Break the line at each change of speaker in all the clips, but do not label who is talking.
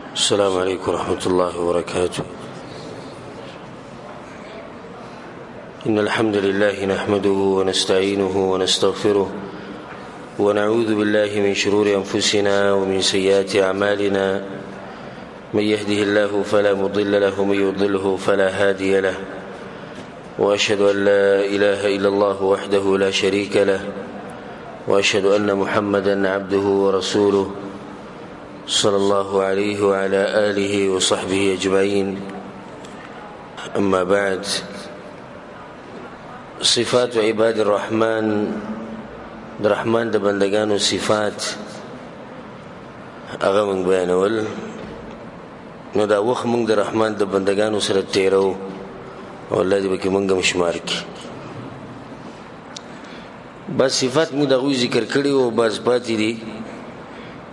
السلام عليكم ورحمة الله وبركاته. إن الحمد لله نحمده ونستعينه ونستغفره ونعوذ بالله من شرور أنفسنا ومن سيئات أعمالنا. من يهده الله فلا مضل له ومن يضلله فلا هادي له، وأشهد أن لا إله إلا الله وحده لا شريك له، وأشهد أن محمدا عبده ورسوله صلى الله عليه وعلى آله وصحبه أجمعين. أما بعد، صفات عباد الرحمن، الرحمن د بندگانو صفات هغه موږ بیانول. نو دا وخت موږ د رحمان د بندگانو سره تیرو او الله دې به موږ مشمار کړي. بس صفات موږ دغه ذکر کړي او بس پاتې دي.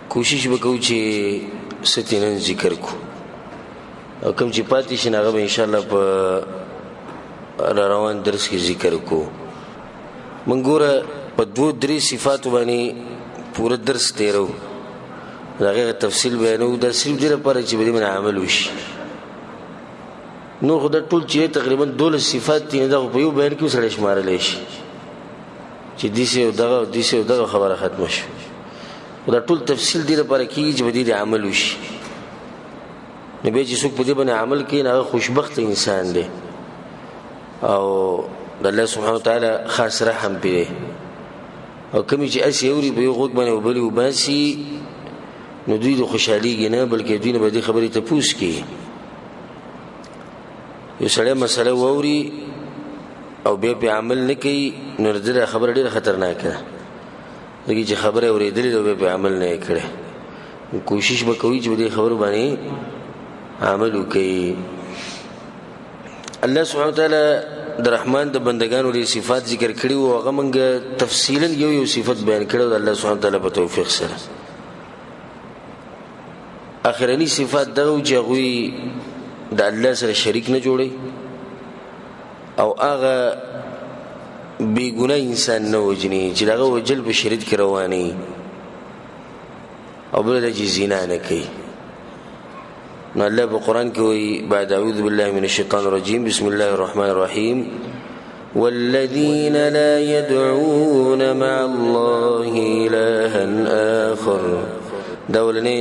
کوشش وکړو چې ستینن ذکر کو او کوم چې پاتې شي هغه به ان شاء الله په روان درس کې ذکر کو. موږ ګوره په دوه درې صفات باندې پوره درس تیرو، دغه تفصیل بیانو. دا صرف دې لپاره چې باندې عمل وشي. نو خدای ټول چې تقریبا 12 صفات دي دا په یو بیان کې سره شمارل شي چې دیسه دغه خبره ختم شي. دا ټول تفصیل دې لپاره کیږي چې باندې عمل وشي. نبی چې څوک په دې باندې عمل کوي هغه خوشبخت انسان دی او د الله سبحانه وتعالى خاص رحم پی. او کمی چې اسی اوري په یو غوږ باندې وبلی وباسي نو دوی د خوشحاليږي نه، بلکې دوی نه به دې خبرې ته پوښ کوي. یو سړی مسله ووري او بیا په عمل نه کوي نو دغه خبره ډیره خطرناکه ده. دغه چې خبره اورېدلې او په عمل نه کړي، کوشش وکوي چې دې خبرو باندې عمل وکړي. الله سبحانه وتعالى د رحمان د بندگانو لري صفات ذکر کړي او هغه موږ تفصیلا یو صفت بیان کړو د الله سبحانه وتعالى په توفیق سره. اخرنی صفات دغه چې هغه د الله سره شریک نه جوړي او هغه بی ګناه انسان نه وجني چې دغه وجل په شریعت کې رواني او بل د زنا نه کوي. نو الله په قرآن کې وایي بعد اعوذ بالله من الشیطان الرجیم بسم الله الرحمن الرحیم والذین لا يدعون مع الله إلها آخر. دا ولني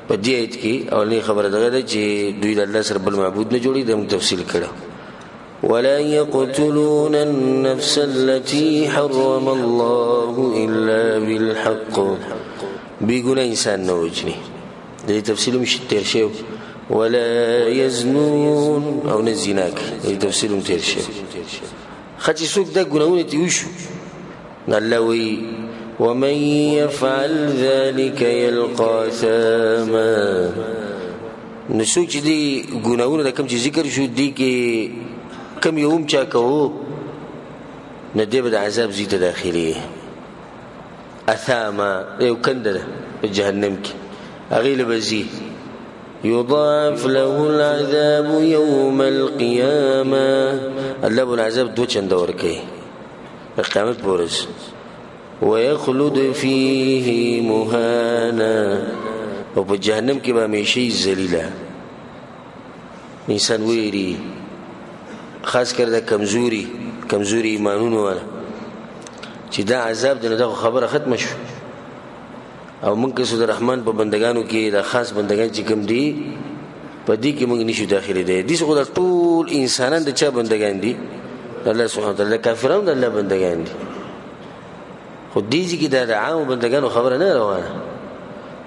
په دې آیت کې اولنی خبره ده چې دوی د الله سره بل معبود نه جوړي. د تفصیل کړه ولا يقتلون النفس التي حرم الله إلا بالحق. بيقول إنسان نوجني دې تفصیل مش تیر شو. ولا يزنون او نزیناک دې تفصیل تیر شو. خاطی څوک د ګناونه تی وشو الله وی ومن يفعل ذلك يلقى ثاما. نسوک چې دې ګناونه د کوم چې ذکر شو دي کې کم یوم چا کوو ندی به د عذاب زیته داخلي اثاما یو کنده په جهنم کې اغیل بزی یضاعف له العذاب یوم القیامه. الله بل عذاب دو چنده ورکي قیامت پورز ويخلد فيه مهانا. او په جهنم کې به همیشه ذلیله انسان ویری، خاص کر دا کمزوري ایمانونو والا چې دا عذاب دغه خبره ختم شو. او موږ کې سود رحمان په بندگانو کې دا خاص بندگان چې کوم دي په دې کې موږ نشو داخلي دي. دي څو ټول انسانان د چا بندگان دي؟ الله سبحانه وتعالى. کافرانو د الله بندگان دي. خو دې چې دا عام بندگانو خبره نه روانه.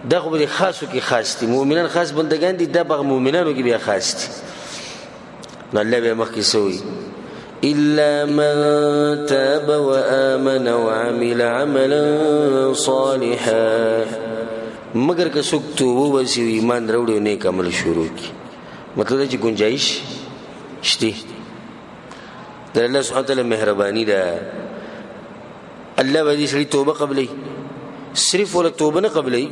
دا خو به خاصو کې خاص دي، مؤمنان خاص بندگان دي، دا به مؤمنانو کې بیا خاص دي. الله به مخکې سوی إلا من تاب وآمن وعمل عملا صالحا. مگر که څوک توبه وکړي او ایمان راوړي او نیک عمل شروع کړي. مطلب دا چې گنجائش شته د الله سبحانه وتعالى مهرباني ده. الله به دې سړي توبه قبلي، صرف ولا توبه نه قبلي.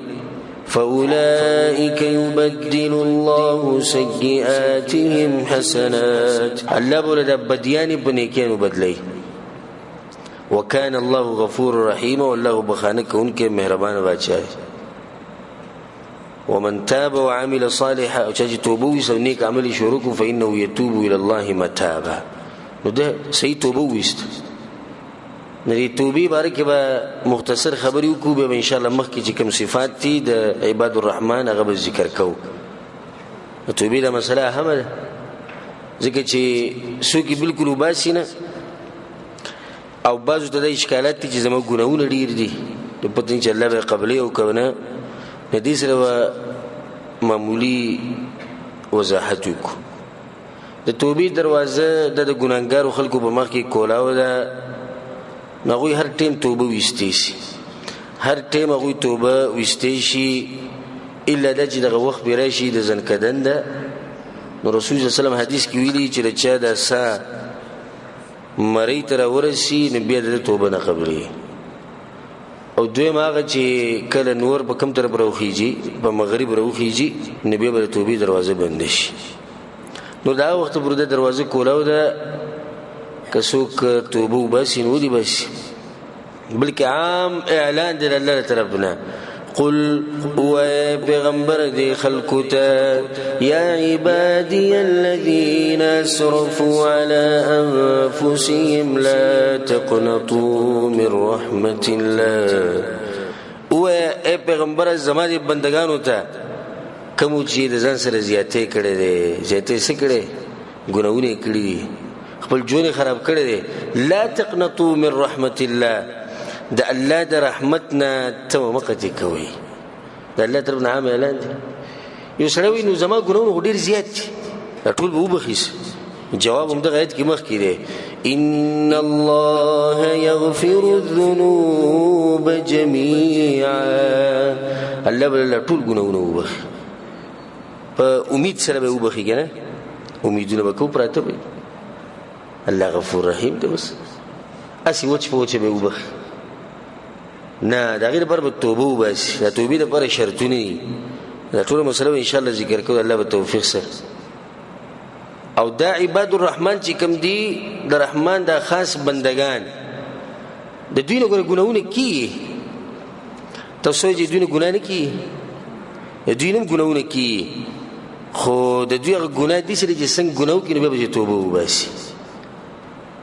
فأولئك يبدل الله سيئاتهم حسنات. الله بولا بديان بنيكين بدلي. وكان الله غفور رحيم. والله بخانك انك مهربان بادشاہ. ومن تاب وعمل صالحا او چې توبه ویسو نیک عمل شروع کو فإنه يتوب الى الله متابا نو ده صحیح توبه ویست نری توبې باره کې به مختصر خبرې وکړو به ان شاء الله مخکې چې کوم صفات دي د عباد الرحمن هغه به ذکر کوو توبې دا مسله اهمه ده ځکه چې څوک بالکل وباسي نه او بعضو ته د اشکالات دي چې زموږ ګناهونه ډېر دي د پته چې الله به قبلې او که نه د دې سره به معمولي وضاحت وکړو د توبې دروازه د ګناهګارو خلکو په مخ کې کولاوه ده نو هغوی هر ټیم توبه ویستی شي هر ټیم هغوی توبه ویستی شي الا دا چې دغه وخت به راشي د زنکدن ده نو رسول صلی الله علیه وسلم حدیث کې ویلي چې د چا د سا مری ته راورسي نو بیا د توبه نه قبلېږي او دویم هغه چې کله نور په کوم طرف راوخیږي په مغرب راوخیږي نو بیا به د توبې دروازه بنده شي نو دا وخت پر د دروازه کولاو ده که څوک توبه وباسي نو دې باسي بلکې عام اعلان دی الله طرف نه قل ويا پیغمبر دی خلقو تا یا عبادی الذین اسرفوا على انفسهم لا تقنطوا من رحمت الله ويا پیغمبر زمانه بندگانو ته کوم چې د ځان سره زیاتې کړي دي زیاتې څه کړي ګناونه کړي خپل ژوند خراب کړي دي لا تقنطوا من رحمت الله د الله د رحمتنا ته مقتی کوي د الله طرف نه عام اعلان دی یو سړی نو زما ګناونه ډیر زیات دي ټول به وبخیس جواب هم د غیت کې مخ کړي ان الله يغفر الذنوب جميعا الله بل ټول ګناونه وبخي په امید سره به وبخي کنه امیدونه به کو پراته وي الله غفور رحیم دی بس اسی وچ په وچ به وبخي نه دا غیر پر توبه وباسي دا توبې د پر شرطونه دي دا ټول مسله ان شاء الله ذکر کوو الله به توفیق سره او دا عباد الرحمن چې کوم دي د رحمان دا خاص بندگان د دوی نه ګناونه کی تاسو چې دوی نه ګناه نه کی د دوی نه ګناونه کی خو د دوی ګناه دي چې څنګه ګناو کې نه به توبه وباسي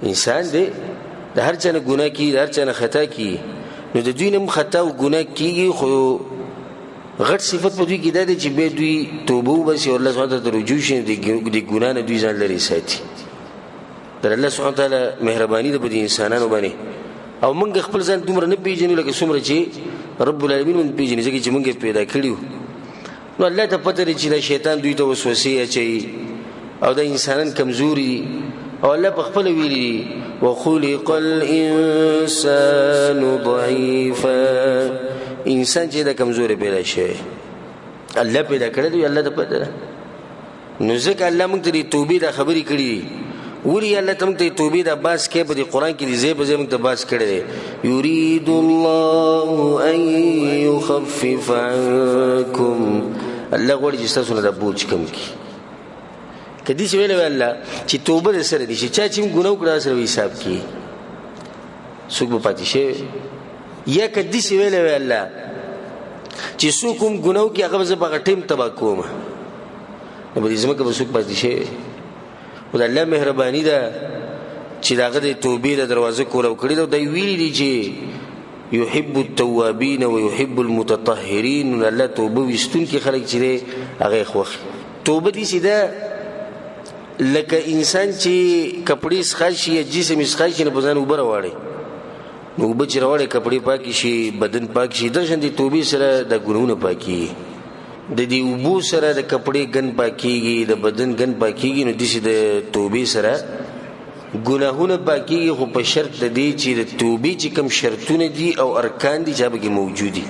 انسان دی د هر چا نه ګناه کی د هر چا نه خطا کی نو د دوی نه خطا او ګناه کیږي خو غټ صفت په دوی کې ده چې به دوی توبه وباسي او الله سبحانه وتعالی رجوع شي د ګناه نه دوی ځان لري ساتي در الله سبحانه وتعالی مهرباني ده په انسانانو باندې او موږ خپل ځان دومره نه پیژنو لکه څومره چې رب العالمین موږ پیژني ځکه چې موږ پیدا کړیو نو الله ته پته لري چې شیطان دوی ته وسوسه اچي او د انسانان کمزوري او الله په خپل ویلي وخلق الانسان ضعيفا انسان چې د کمزوري پیدا شي الله پیدا کړی دی الله ته پته نو ځکه الله موږ ته د توبې د خبرې کړې وری الله ته موږ ته توبې د باس کې په قرآن کې دی زیب موږ ته باس کړی یرید الله ان يخفف عنكم الله غواړي چې تاسو نه د بوج کم کی کدی چې ویل الله چې توبه سره دي چې چا چې ګناه وکړه سره حساب کی څوک په پاتې شي یا کدی چې ویل الله چې څوک هم ګناه کوي هغه به په ټیم تبا کوم نو به زما کې څوک پاتې شي او الله مهرباني ده چې داغه د توبې د دروازه کولو کړی دا ویلي دي چې يحب التوابين ويحب المتطهرين الله توبه وستون کې خلک چې هغه خوخ توبه دي چې ده لکه انسان چې کپڑے سخاشي یا جسم سخاشي نه بزن وبره واړي نو بچ راوړي کپڑے پاکي شي بدن پاک شي درشن دي توبې سره د ګناونه پاکي د دې وبو سره د کپڑے ګن پاکيږي د بدن ګن پاکيږي نو د توبې سره ګناهونه پاکيږي خو په شرط د دې چې د توبې چې کوم شرطونه دي او ارکان دي چې به موجودي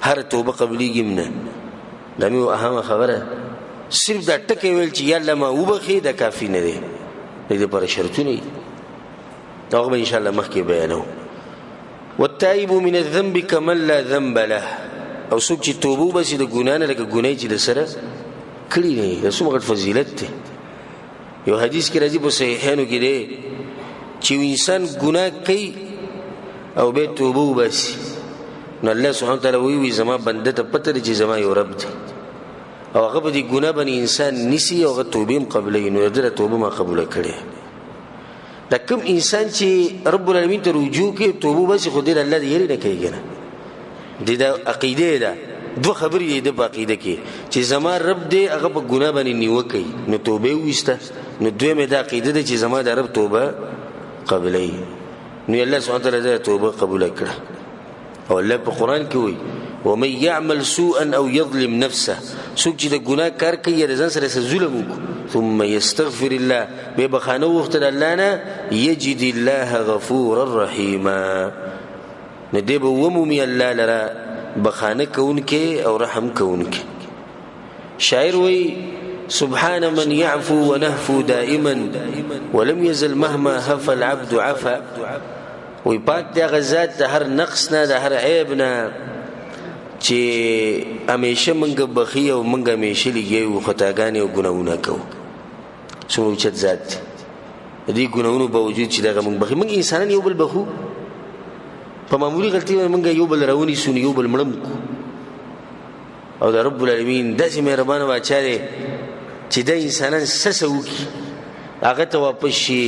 هر توبه قبليږي نه دا مې اهم خبره صرف دا ټکي ویل چې یا الله ما وبخي دا کافي نه دی د دې پر شرطونه دا به ان شاء الله مخکې بیانو والتائب من الذنب كمن لا ذنب له او څوک چې توبه وباسي د ګناه نه لکه ګناه چې د سره کړی نه دا څومره فضیلت دی یو حدیث کې راځي په صحیحانو کې دی چې انسان ګناه کوي او به توبه وباسي نو الله سبحانه وتعالی وی زما بنده ته پته چې زما یو رب دی او هغه په دې ګناه باندې انسان نسی او هغه توبې قبلې نو دغه توبه ما قبول کړي دا کوم انسان چې رب العالمین ته رجوع کوي توبه بس خو دې الله دې یې نه کوي کنه د عقیده ده دو خبرې دې په عقیده کې چې زما رب دې هغه په ګناه باندې نیوکي نو توبه وسته نو دوی مې دا عقیده ده چې زما د رب توبه قبلې نو الله سبحانه وتعالى دې توبه قبول کړه او الله په قران کې وایي ومن يعمل سوءا او يظلم نفسه سوق چې د ګناه کار کوي د ځان سره ظلم ثم يستغفر الله به بخانه وخت الله نه يجد الله غفورا رحيما ندې به ومومي الله لرا بخانه كونکه او رحم كونکه شاعر وي سبحان من يعفو ونهفو دائما ولم يزل مهما هف العبد عفا وي پاک د غزاد د هر نقص نه د هر عیب نه چې همیشه منګه بخي او منګه همیشه لګي خطاګانې او ګناونه کوو څو چې ذات دې ګناونو باوجود چې دغه منګه بخي منګه انسانان یو بل بخو په معمولی غلطي منګه یو بل راونی سونی یو بل مړم او د رب العالمین داسې مهربان واچاره چې د انسانان سسوکی هغه ته واپس شي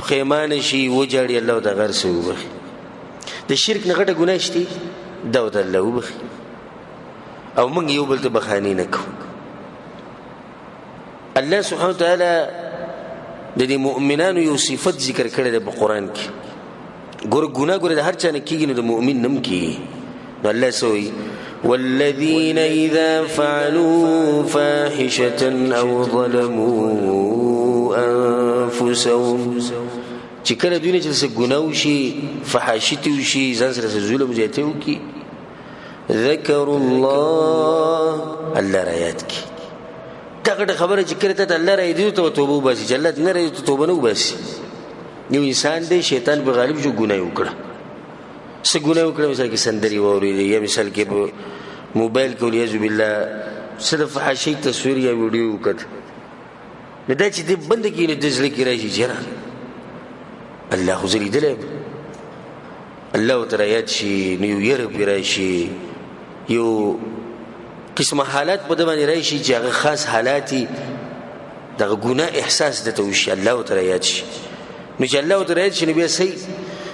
خیمانه شي وجاړي الله د غر سو بخي د شرک نه غټه ګناه شتي دا د الله وبخي او موږ یو بل ته بخانی نه کوو الله سبحانه وتعالى د دې مؤمنانو یو صفت ذکر کړی د قرآن کې ګور ګناه ګور د هر چا نه کیږي نو د مؤمن نم کیږي نو الله سوی والذين اذا فعلوا فاحشة او ظلموا انفسهم چې کله دوی نه چې ګناه وشي فحاشتي وشي ځان سره ظلم زیاته وکي ذكر الله الله رايات کی دغه خبره چې کړه ته الله راي دي ته توبه وباسي جلت نه راي ته توبه نه وباسي یو انسان دی شیطان به غالب شو ګناه وکړه څه ګناه وکړه مثال کې سندري ووري یا مثال کې موبایل کې ولياذ بالله صرف فحاشي تصویر یا ویډیو وکړه دا چې دې بند کې نه دزل کې راشي جره الله خو زری دله الله تعالی یاد شي نیو ير پیراشي یو قسم حالات په دمن راشي چې هغه خاص حالاتي دغه ګناه احساس د توشي الله تعالی یاد شي نو چې الله تعالی یاد شي نبی سي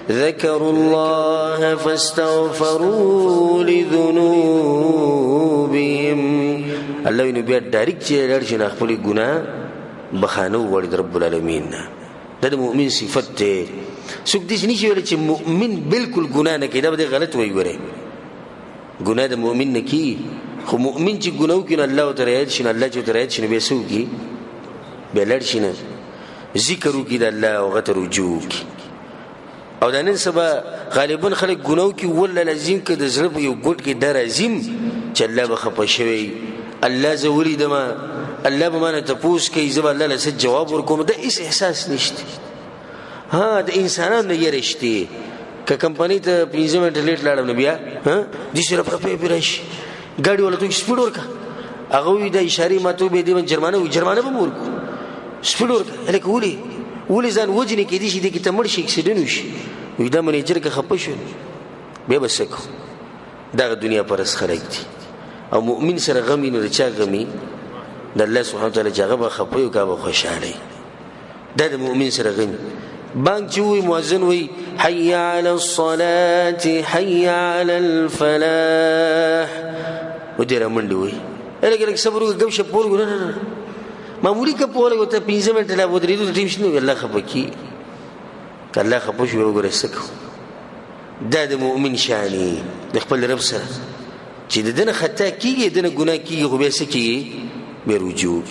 ذكروا الله فاستغفروا لذنوبهم الله نبی ډایرکټ چې لري نه خپل ګناه بخانو ور رب العالمین دا د مؤمن صفت ده څوک دې نشي ویل چې مؤمن بالکل ګناه نه کوي دا به غلط وایي وره ګناه د مؤمن نه کی خو مؤمن چې ګناو کوي الله تعالی یاد شي الله تعالی یاد شي به سوږي به لړ شي نه ذکر وکي د الله او غتر رجوع او د نن سبا غالبا خلک ګناو کوي ولا لازم کې د زړه یو ګټ کې در عظیم چې الله به خپه شوی الله زوري دما الله به مانه تپوس کوي زب الله له جواب ورکوم د هیڅ احساس نشته ها د انسانانو یې رښتې ک کمپنی ته 15 منټ لیټ لاړم نو بیا ها د شرف په پیرش ګاډي ولا ته سپیډ ورکا هغه وی د اشاره ماته به دی جرمانه به ورکو سپیډ ورکا الکه ولي ځان وجنی کې دي چې د کی تمړ شي اکسیډنټ وشي وی دا منیجر که خپه شو به بسکو دا دنیا پر اس خلک دي او مؤمن سره غمی نه چا غمی د الله سبحانه وتعالى جغه خپه او کا خوشاله دا د مؤمن سره غمی بانک چوي مؤذن وي حي على الصلاه حي على الفلاح ودره منډي وي الګل صبر وګم شپور ګره معمولی کا پوره وته 15 منټه لا ودرېدو ټیم شنو الله خپکی الله خپوش وګره سکو دا د مؤمن شاني د خپل رب سره چې دنه خطا کیږي دنه ګناه کیږي خو به سکیږي به رجوع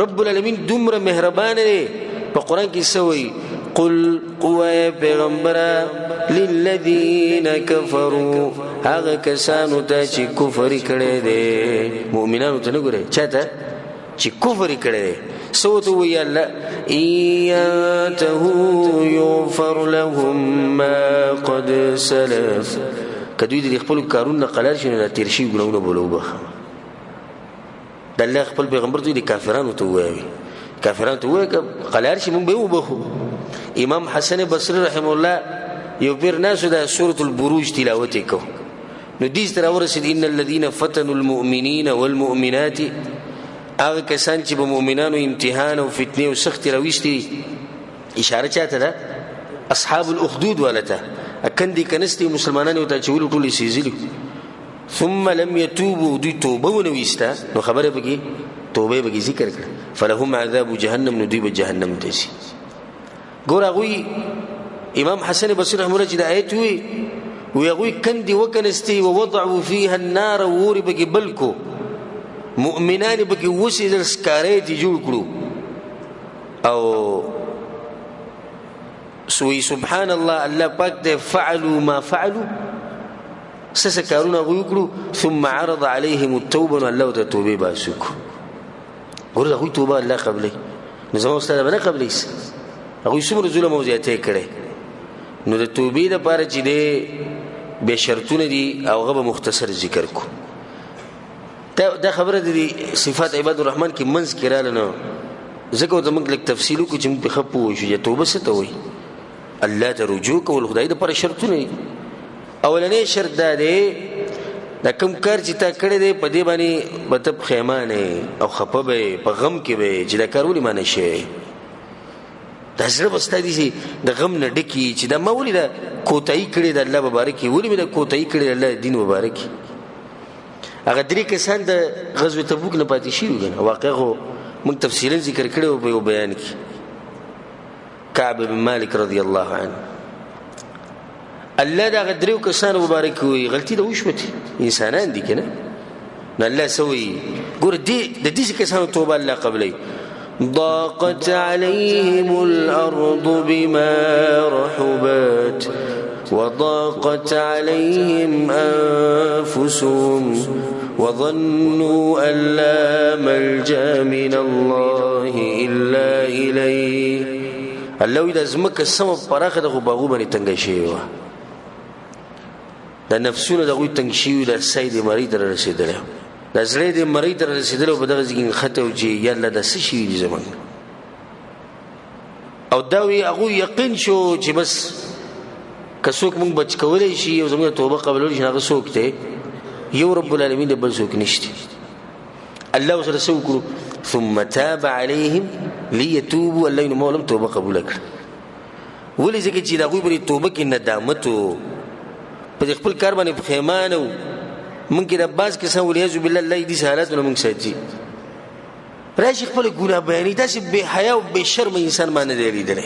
رب العالمین دومره مهربان دی په قران کې سوی قل قوا پیغمبر للذین کفروا هغه کسانو ته چې کفر کړي دي مؤمنانو ته نه ګوري چاته چې کفر کړي دي سوته وی الله ایته یغفر لهم ما قد سلف کدوې دې خپل کارونه قلار شنه تیر شي ګناونه بولو بخه د الله خپل پیغمبر ته دي کافرانو ته وایي کافرانو ته وایي قلار شي مونږ به وبخو امام حسن بصری رحم الله یو پیر ناسو د سورۃ البروج تلاوت وکړو نو دې سره ورسید ان الذين فتنوا المؤمنين والمؤمنات هغه کسان چې په مؤمنانو امتحان او فتنه او سخت راويستي اشاره چاته ده اصحاب الاخدود ولته اکندي کنستي مسلمانانو ته چول ټولي سيزلي ثم لم يتوبوا دي توبه ونويستا نو خبره بږي توبه بږي ذکر کړ فلهم عذاب جهنم نديب جهنم دسي ګور هغه امام حسن بصري رحمه الله چې د آیت وی هغه کندي وکنستي ووضعوا فيها النار ور بږي بلکو مؤمنان بږي وسې سکارې دي جوړ کړو او سوی سبحان الله الله پاک دې فعلوا ما فعلوا سسكارون غيقولوا ثم عرض عليهم التوبه الله توبه باسوك ورته غوي توبه الله قبلي نظام استاد بنه قبلي هغه څومره ظلم او زیاته کړي نو د توبې لپاره چې دې به شرطونه دي او غو مختصر ذکر کو دا خبره دي صفات عباد الرحمن کې منځ کې را لنه زکه د موږ لیک تفصیل کو چې موږ خپو شو توبه څه ته وي الله ته رجوع کول خدای د پر شرطونه اولنې شرط دا دی دا کوم کار چې تا کړی دی په دې باندې مطلب خیمانه او خپبه په غم کې به چې دا کار ولې معنی شي دا زړه بستادي چې د غم نه ډکی چې دا مولي دا کوتای کړی د الله مبارک ولې مې دا کوتای کړی الله دین مبارک هغه درې کسان د غزوه تبوک نه پاتې شي وګنه واقعه موږ تفصیلا ذکر کړو په بیان کې کعب بن مالک رضی الله عنه الله دا غدریو کسان مبارک وي غلطی د وشوتی انسانان دي کنه نو الله سوي ګور دي د دې کسانو توبه الله قبلي ضاقت عليهم الارض بما رحبت وضاقت عليهم انفسهم وظنوا ان لا ملجا من الله الا اليه الله اذا زمک سم پراخه د باغو باندې تنګ شي دا نفسونه دغه تنګ شي د سید مری در رسیدل د زړه د مری در رسیدل په دغه ځین خطه او چې یاله د څه شي دي زمون او دا وی هغه یقین شو چې بس کڅوک مونږ بچ کولای شي او زموږ توبه قبول شي هغه څوک ته یو رب العالمین د بل څوک نشته الله سره سوکرو ثم تاب عليهم ليتوبوا الله نو مولم توبه قبول کړ ولې ځکه چې دا غوي بری توبه کې ندامت په خپل کار باندې خیمانو ممکن عباس کې سم ولې بالله الله دې حالاتونه موږ ساتي راشي خپل ګناه بیانې داسې به حیا او به شرم انسان باندې دی لیدل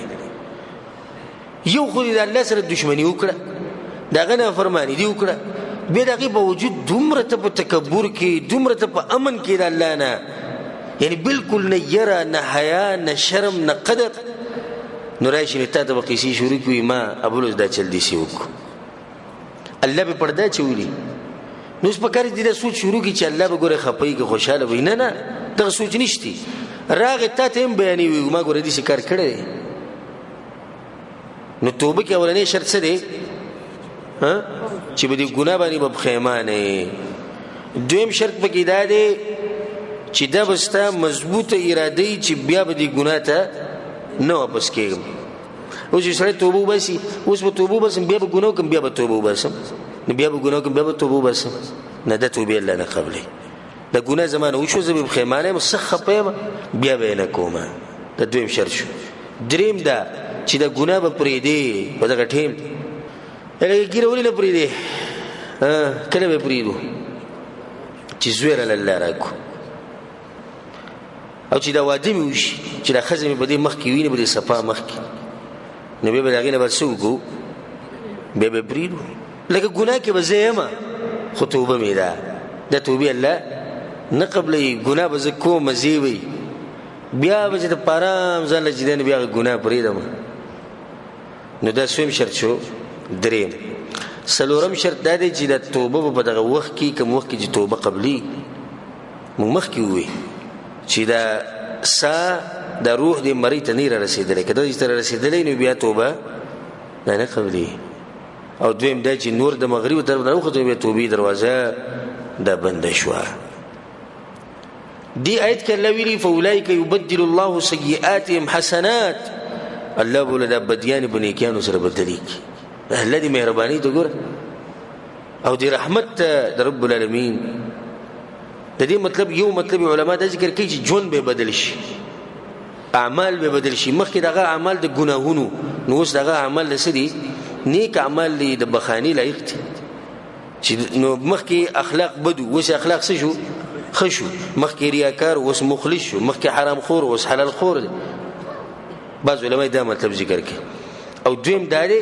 یو خو دې الله سره دښمنی وکړه دا غنه فرمانی دی وکړه به دغه باوجود دومره ته په تکبر کې دومره ته په امن کې د الله نه یعنی بالکل نه یرا نه حیا نه شرم نه قدر نو راشي نه ته په قصې شروع کوي ما ابو دا چل دي سی وک الله به پردا چولی نو په کار دې سوچ شروع کی چې الله به ګوره خپي کې خوشاله وي نه دا سوچ نشتی راغ ته تم بیانې وي ما ګوره دې شکار کړی نو توبه کې اولنې شرط څه دی ها چې به دې ګناه باندې به خیمانه دویم شرط پکې دا دی چې دا بستا مضبوطه اراده چې بیا به دې ګناه ته نه واپس کېږم او چې سره توبه وباسي اوس به توبه وباسم بیا به ګناه کوم بیا به توبه وباسم نو بیا به ګناه کوم بیا به توبه وباسم نه د توبې الله نه قبلې د ګناه زمانه او شو زبې خیمانه مسخه په بیا به نه کومه د دویم شرط شو دریم دا چې د ګناه به پرې دی په دغه ټیم هغه ګیرولې نه پرې دی کله به پرې دو چې زویر الله راکو او چې دا واده مې وشي چې دا خزمه په دې مخ کې ویني په دې صفه مخ کې نو به هغه نه ورسوګو به پریدو لکه ګناه کې به زېما خطوبه مې ده د توبې الله نه قبلې ګناه به زکو مزيوي بیا به د پارام ځل چې دین بیا ګناه پریدم نو دا سوم شرط شو دریم سلورم شرط دا دی چې د توبه په دغه وخت کې کوم وخت کې چې توبه قبلي مخ کې وي چې دا سا د روح دې مری ته نه رسیدلې کله چې تر رسیدلې نو بیا توبه نه قبلي او دویم دا چې نور د مغرب طرف نه وخت بیا توبې دروازه د بند شو دی آیت کې الله ویلي فاولئک یبدل الله سیئاتهم حسنات الله بوله د بدیان بنیکانو سره بدلی کی الله دې مهرباني ته ګور او د رحمت د رب العالمین. د دې مطلب یو مطلب علما دا ذکر کوي چې ژوند به بدل شي، اعمال به بدل شي. مخکې دغه اعمال د ګناهونو، نو اوس دغه اعمال لسدي نیک اعمال دي د بخانی لایق دي. چې نو مخکې اخلاق بدو، اوس اخلاق څه شو؟ خشو. مخکې ریاکار اوس مخلص شو، مخکې حرام خور اوس حلال خور دي. بعض علما دا مطلب ذکر کوي. او دویم دا دی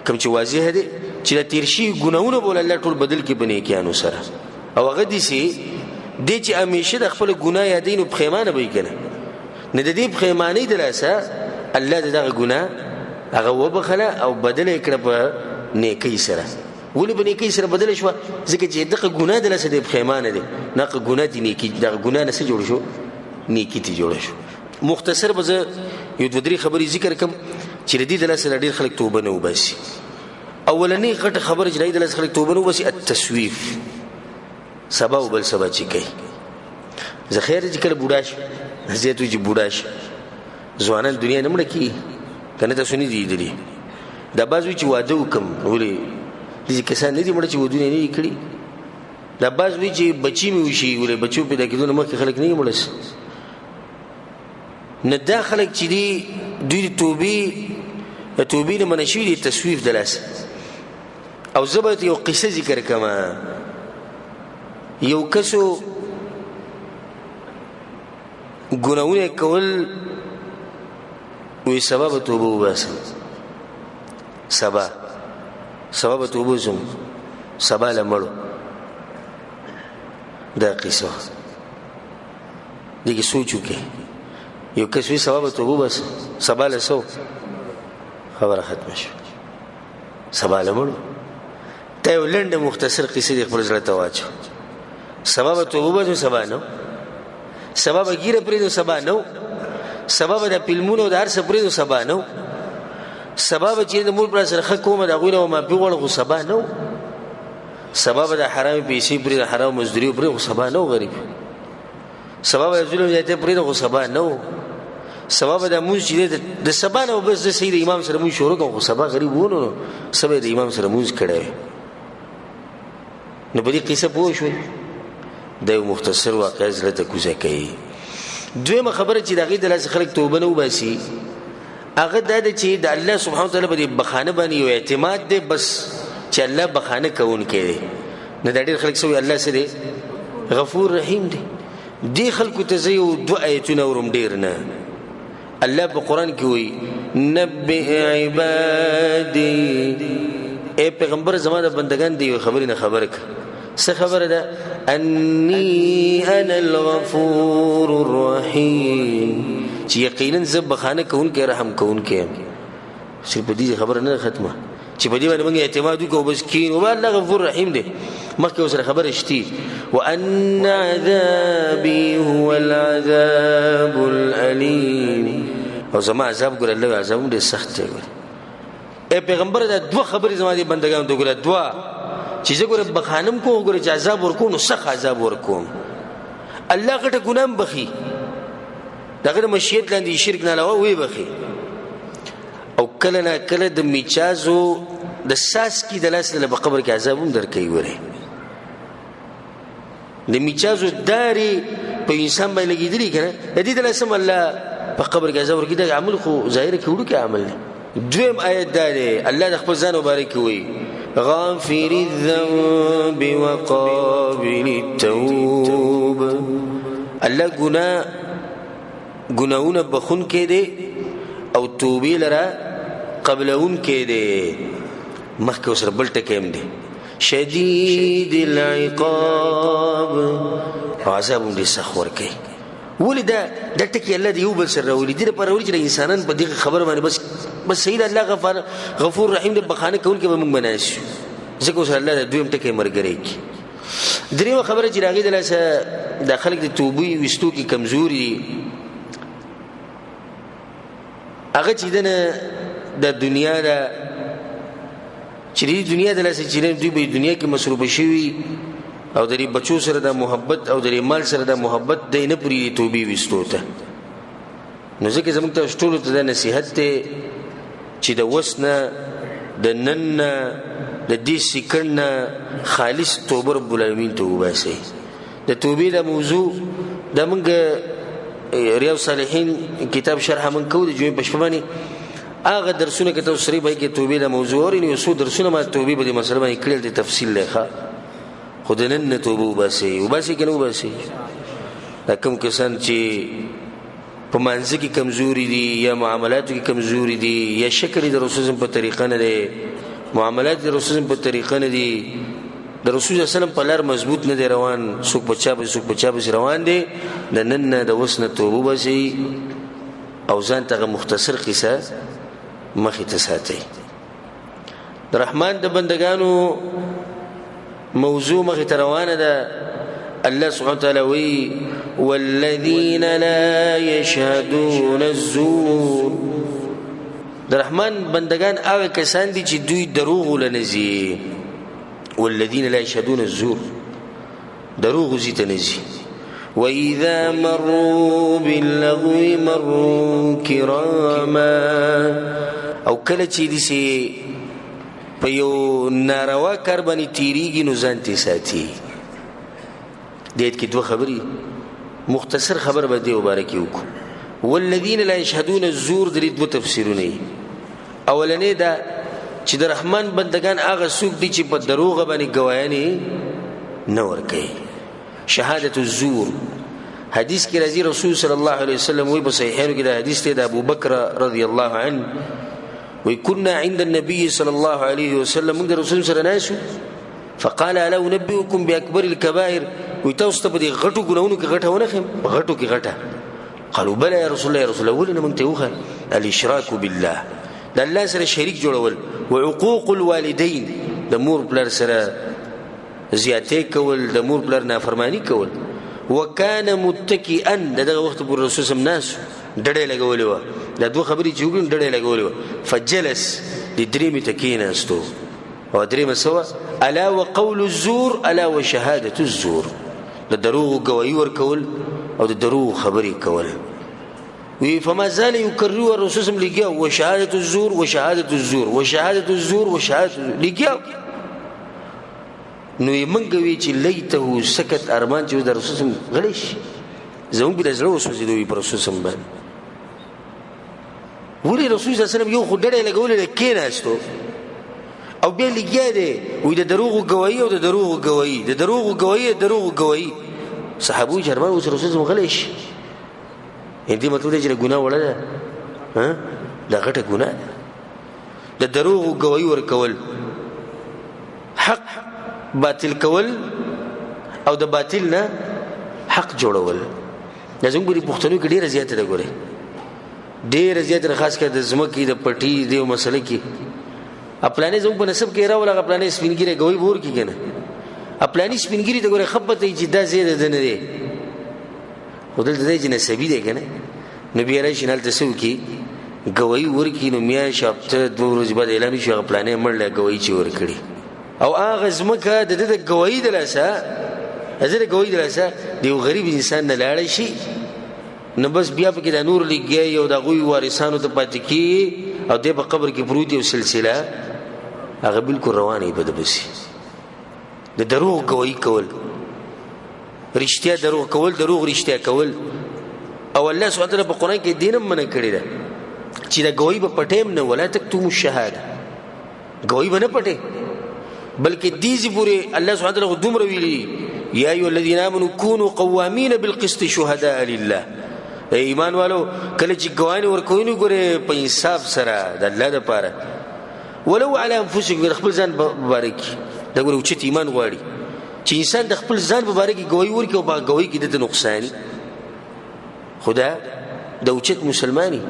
کوم چې واضح دي چې د تیر شي ګناهونه بول الله ټول بدل کې بنې کېانو سره. او هغه دي چې د چې همیشه د خپل ګناه یادینو پخیمانه به کنه، نه د دې پخیمانې د لاسه الله دغه ګناه هغه وبخله او بدل کړ په نیکی سره. ولې په نیکی سره بدل شو؟ ځکه چې دغه ګناه د لاسه د پخیمانه دي، نه ګناه دي نیکی، دغه ګناه نه څه جوړ شو؟ نیکی ته جوړ شو. مختصر به یو دوه درې خبرې ذکر کوم چې د دې د لاسه ډېر خلک توبه نه وباسي. اولنی غټه خبره چې د لاسه خلک توبه نه وباسي التسویف، سبا او بل سبا چې کوي. زه خیر چې کله بوډا شم، زه ته چې بوډا شم، ځوانان دنیا نه مړه کی کنه تاسو نه دی دي. دا بازوی چې واده وکم ولې دې کسان نه دي مړه چې ودونه نه کړی. دا بازوی چې بچی مې وشي ولې بچو پیدا کېدو نه مخکې خلک نه مړه. نه دا خلک چې دی دوی توبې نه منشي دي تسویف دلاسه. او زبرت یو قصه ذکر کما. یو کسو ګناونه کول وی سبب توبه وباسم، سبب توبه وباسم، سبا لمړو. دا قصه دغه سوچو کې یو کس وی سبب توبه وباسم، سبا لسو خبره ختم شو، سبا لمړو. ته یو لنډه مختصر قصه د خپل زړه ته واچو. سبب توبه وباسم، سبا نو، سبب ګیره پرې سبا نو، سبب د فلمونو د هر څه پرې سبا نو، سبب چې د مول پر سره خکومه د غوینه ما پیغول خو سبا نو، سبب د حرام پیسې پرې د حرام مزدوري پرې خو سبا نو، غریب سبب د ظلم یته پرې خو سبا نو، سبب د موږ چې د سبا نو بس د سید امام سره موږ شروع کوو، سبا غریب وونو سبا د امام سره موږ کړه. نو په دې قصه پوه شو. د یو مختصر واقعي زړه ته کوزه کوي. دویمه خبره چې دغه د لاس خلک توبه نه وباسي هغه د چې د الله سبحانه وتعالى په بخانه باندې یو اعتماد دی، بس چې الله بخانه کوونکی دی. نه د ډېر خلک سوی الله سره غفور رحیم دی. دی خلکو ته یو دو آیتونه ورم ډېر نه. الله په قران کې وایي نبئ عبادی، اے پیغمبر زمانه بندگان دی خبرې نه خبره څه خبره ده؟ انی انا الغفور الرحیم، چې یقینا زه بخانه کوونکی رحم کوونکی یم. صرف دې خبره نه ختمه چې په دې باندې موږ اعتماد وکړو بس کین او الله غفور رحیم دی. مخکې اوسره خبره شتي وان عذابی هو العذاب الالم، او زما عذاب ګور الله عذاب دې سخت دی. اے پیغمبر دا دوه خبرې زما دي بندگانو ته ګور دوه چې زه ګور بخانم کوم ګور عذاب ورکوم نو سخت عذاب ورکوم. الله غټه ګنام بخي دغه مشیت لاندې شرک نه علاوه وی بخي. او کله نه کله د میچازو د ساس کی د لاس له قبر کې عذاب هم درکې وره. د میچازو داري په انسان باندې لګیدلی کنه د دې د لاس الله په قبر کې عذاب ورکې د عمل خو ظاهر کې وړو کې عمل نه. دویم آیت داري الله د خپل ځان مبارک وي غافر الذنب وقابل التوب. الله گناهونه بخون کې دي او توبې لره قبلون کې دي. مخکې اوسره بل ټکیم دي شدید العقاب، عذاب دې سخت ورکې. ولې دا ټکی الله دې یو بل سره ولې دې پر ولې چې انسانان په دې خبره باندې بس سید الله غفور رحیم دې بخانه کول کې به موږ بناسو. ځکه اوس الله دویم ټکی مرګري کی. دریمه خبره چې راغی د خلک د توبې وستو کې کمزوري هغه چې د دنیا د چې د دنیا د لاسه چې دوی په دنیا کې مصروف شي او د بچو سره د محبت او د مال سره د محبت د نه پوری توبې وستو ته. نو ځکه زموږ ته ټول ته د نصيحت ته چې د وسنه د نن د دې سکن خالص توبه رب العالمین ته وباسي د توبې د موضوع د موږ ریاض صالحین کتاب شرح من کو د جمعې په شپه باندې هغه درسونه کې تاسو سری به کې توبې د موضوع اورئ نو څو درسونه ما توبې په دې مسله باندې کړل د تفصیل لخوا خدانن توبه وباسي کنه وباسي دا کوم کسان چې په مانځ کې کمزوري دي یا معاملاتو کې کمزوري دي یا شکل د رسول په طریقه نه دي معاملات د رسول په طریقه نه دي د رسول صلی الله علیه وسلم په لار مضبوط نه دی روان څوک په چا به روان دي د نن د وسنه توبه وباسي او ځان ته مختصر قصه مخې ته ساتي د رحمان د بندگانو موضوع مخې ته روانه ده الله سبحانه وتعالى وی والذین لا یشهدون الزور د رحمان بندگان هغه کسان دي چې دوی دروغ ولنزي والذین لا یشهدون الزور دروغ زی تنزي وَإِذَا مَرُّوا بِاللَّغْوِ مَرُّوا كِرَامًا او کله چې دي سي په یو ناروا کار باندې تیریږي نو ځان ته ساتي دې کې دوه خبرې مختصر خبر به دې مبارکي وکړو والذین لا یشهدون الزور درې دوه تفسیرونه اولنې دا چې د رحمان بندگان هغه څوک دي چې په دروغ باندې گواهی نه ورکوي شهادت الزور حدیث کې راځي رسول صلی الله علیه وسلم وی په صحیحینو کې دا حدیث ته د ابو بکر رضی الله عنه وی كنا عند النبي صلى الله عليه وسلم موږ رسول سره ناسو فقال الا انبئكم باكبر الكبائر وی تاسو ته په دې غټو ګناونو کې غټه ونه خم غټو کې غټه قالوا بلى يا رسول الله ولنا من توخه الاشراك بالله د الله سره شریک جوړول وعقوق الوالدين د مور بلر سره زیاته کول د مور بلر نافرمانی کول وکانه متکئا دغه وخت پر رسول سم ناس ډډه لګولې و دا دوه خبرې چې وګړي ډډه لګولې و فجلس لدريم تکیناستو او دریم سوا الا وقول الزور الا وشهاده الزور د دروغ گواہی ور کول او د دروغ خبرې کول وی فما زال يكرر الرسول سم لګیا وشهاده الزور وشهاده الزور وشهاده الزور وشهاده لګیا نو یمنګ وی چې لیته سکت ارمان چې د رسول سم غلیش زموږ بل زړه وسوځي دوی پر رسول سم باندې ولی رسول صلی الله علیه وسلم یو خډړې لګولې کېناستو او بیا لګیا دی وې د دروغ گواہی او د دروغ گواہی د دروغ گواہی دروغ گواہی صحابو جرمان او رسول سم غلیش دې مطلب دی چې ګناه وړه ده ها دا غټه ګناه ده د دروغ گواہی ور کول حق باطل کول او د باطل نه حق جوړول لازم ګوري پښتنو کې ډیره زیاته ده ګوري ډیره زیاته خاص کر د زمکې د پټي د مسلې کې خپلانه زموږ په نسب کې راول خپلانه سپینګری غوي بور کې کنه خپلانه سپینګری د ګوري خپته چې دا زیاده ده نه دي ودل د دې نسبی دی کنه نبی علي شنال تسو کې غوي ورکی نو میا شپته دوه ورځې بعد اعلان شو خپلانه مړله غوي چې ور کړی او هغه زمکه د دې غوي د لاسه ازره غوي د لاسه دی غریب انسان نه لاړ شي نو بس بیا په کې د نور لګي او د غوي وارثانو ته پاتې کی او د په قبر کې پروت یو سلسله هغه بالکل روانه په دبسي د دروغ غوي کول رښتیا دروغ کول دروغ رښتیا کول او الله سبحانه وتعالى په قران کې دینم منع کړی ده چې د غوي په پټیم نه ولا تکتم الشهاده غوي به نه پټه بلکې دیزي پوری الله سبحانه وتعالى دومره ویلي یا ایو الذین آمنوا كونوا قوامین بالقسط شهداء لله ایمان والو کله چې ګوانی ورکوي نو ګوره په انصاف سره د الله لپاره ولو علی انفسکم خپل ځان مبارک دا ګوره چې ایمان غواړي چې انسان د خپل ځان مبارک ګوي ورکو او په ګوي کې د نقصان خدا د اوچت مسلمانی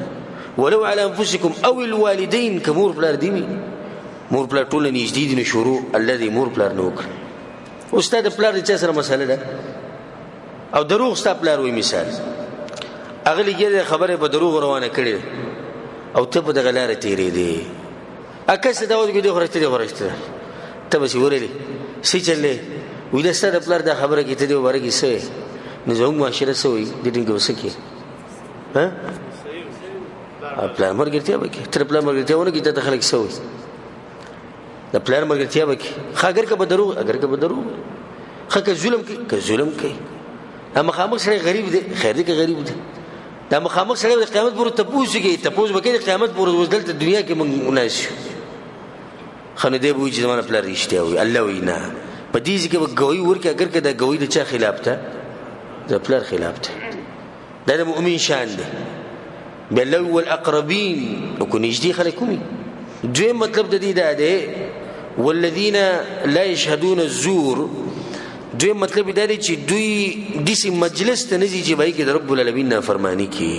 ولو علی انفسکم او الوالدین کمور بلار دیمی مور پلار ټول نږدې دي شروع الذي مور پلار نو کړ استاد پلار چې سره مسله ده او دروغ استاد پلار وې مثال اغلی کې خبره په دروغ روانه کړي او ته په دغه لار تیرې دي اکه څه دا وګړي د خورشته ته به ورېلې سې چلې وې د استاد پلار دا خبره کې ته دی ورګي سه نو زموږ معاشره سوې د دې ګوسکه ها پلان مرګ ته به کې تر پلان مرګ ته ونه کې ته خلک سوې د پلان ملګرتیا وکي خاګر کا بدرو اگر کا بدرو خکه ظلم کوي اما مخامخ سره غریب دی خیر دی که غریب دی دا مخامخ سره د قیامت پر تپوس کوي تپوس وکړي د قیامت پر وزدل ته دنیا کې مونږ ناشو خنه دی بوې چې زمانه پلان رښتیا وي الله وینا په دې کې گوی ورکه اگر که دا گوی د چا خلاف ته د پلان خلاف ته دا د مؤمن شان دی بل والاقربین او کو نږدې خلک کومي دوی مطلب د دې دا دی والذین لا یشهدون الزور دوی مطلب دا دی چې دوی دسی مجلس ته نزي چې بای کې د رب العالمین نافرمانی کی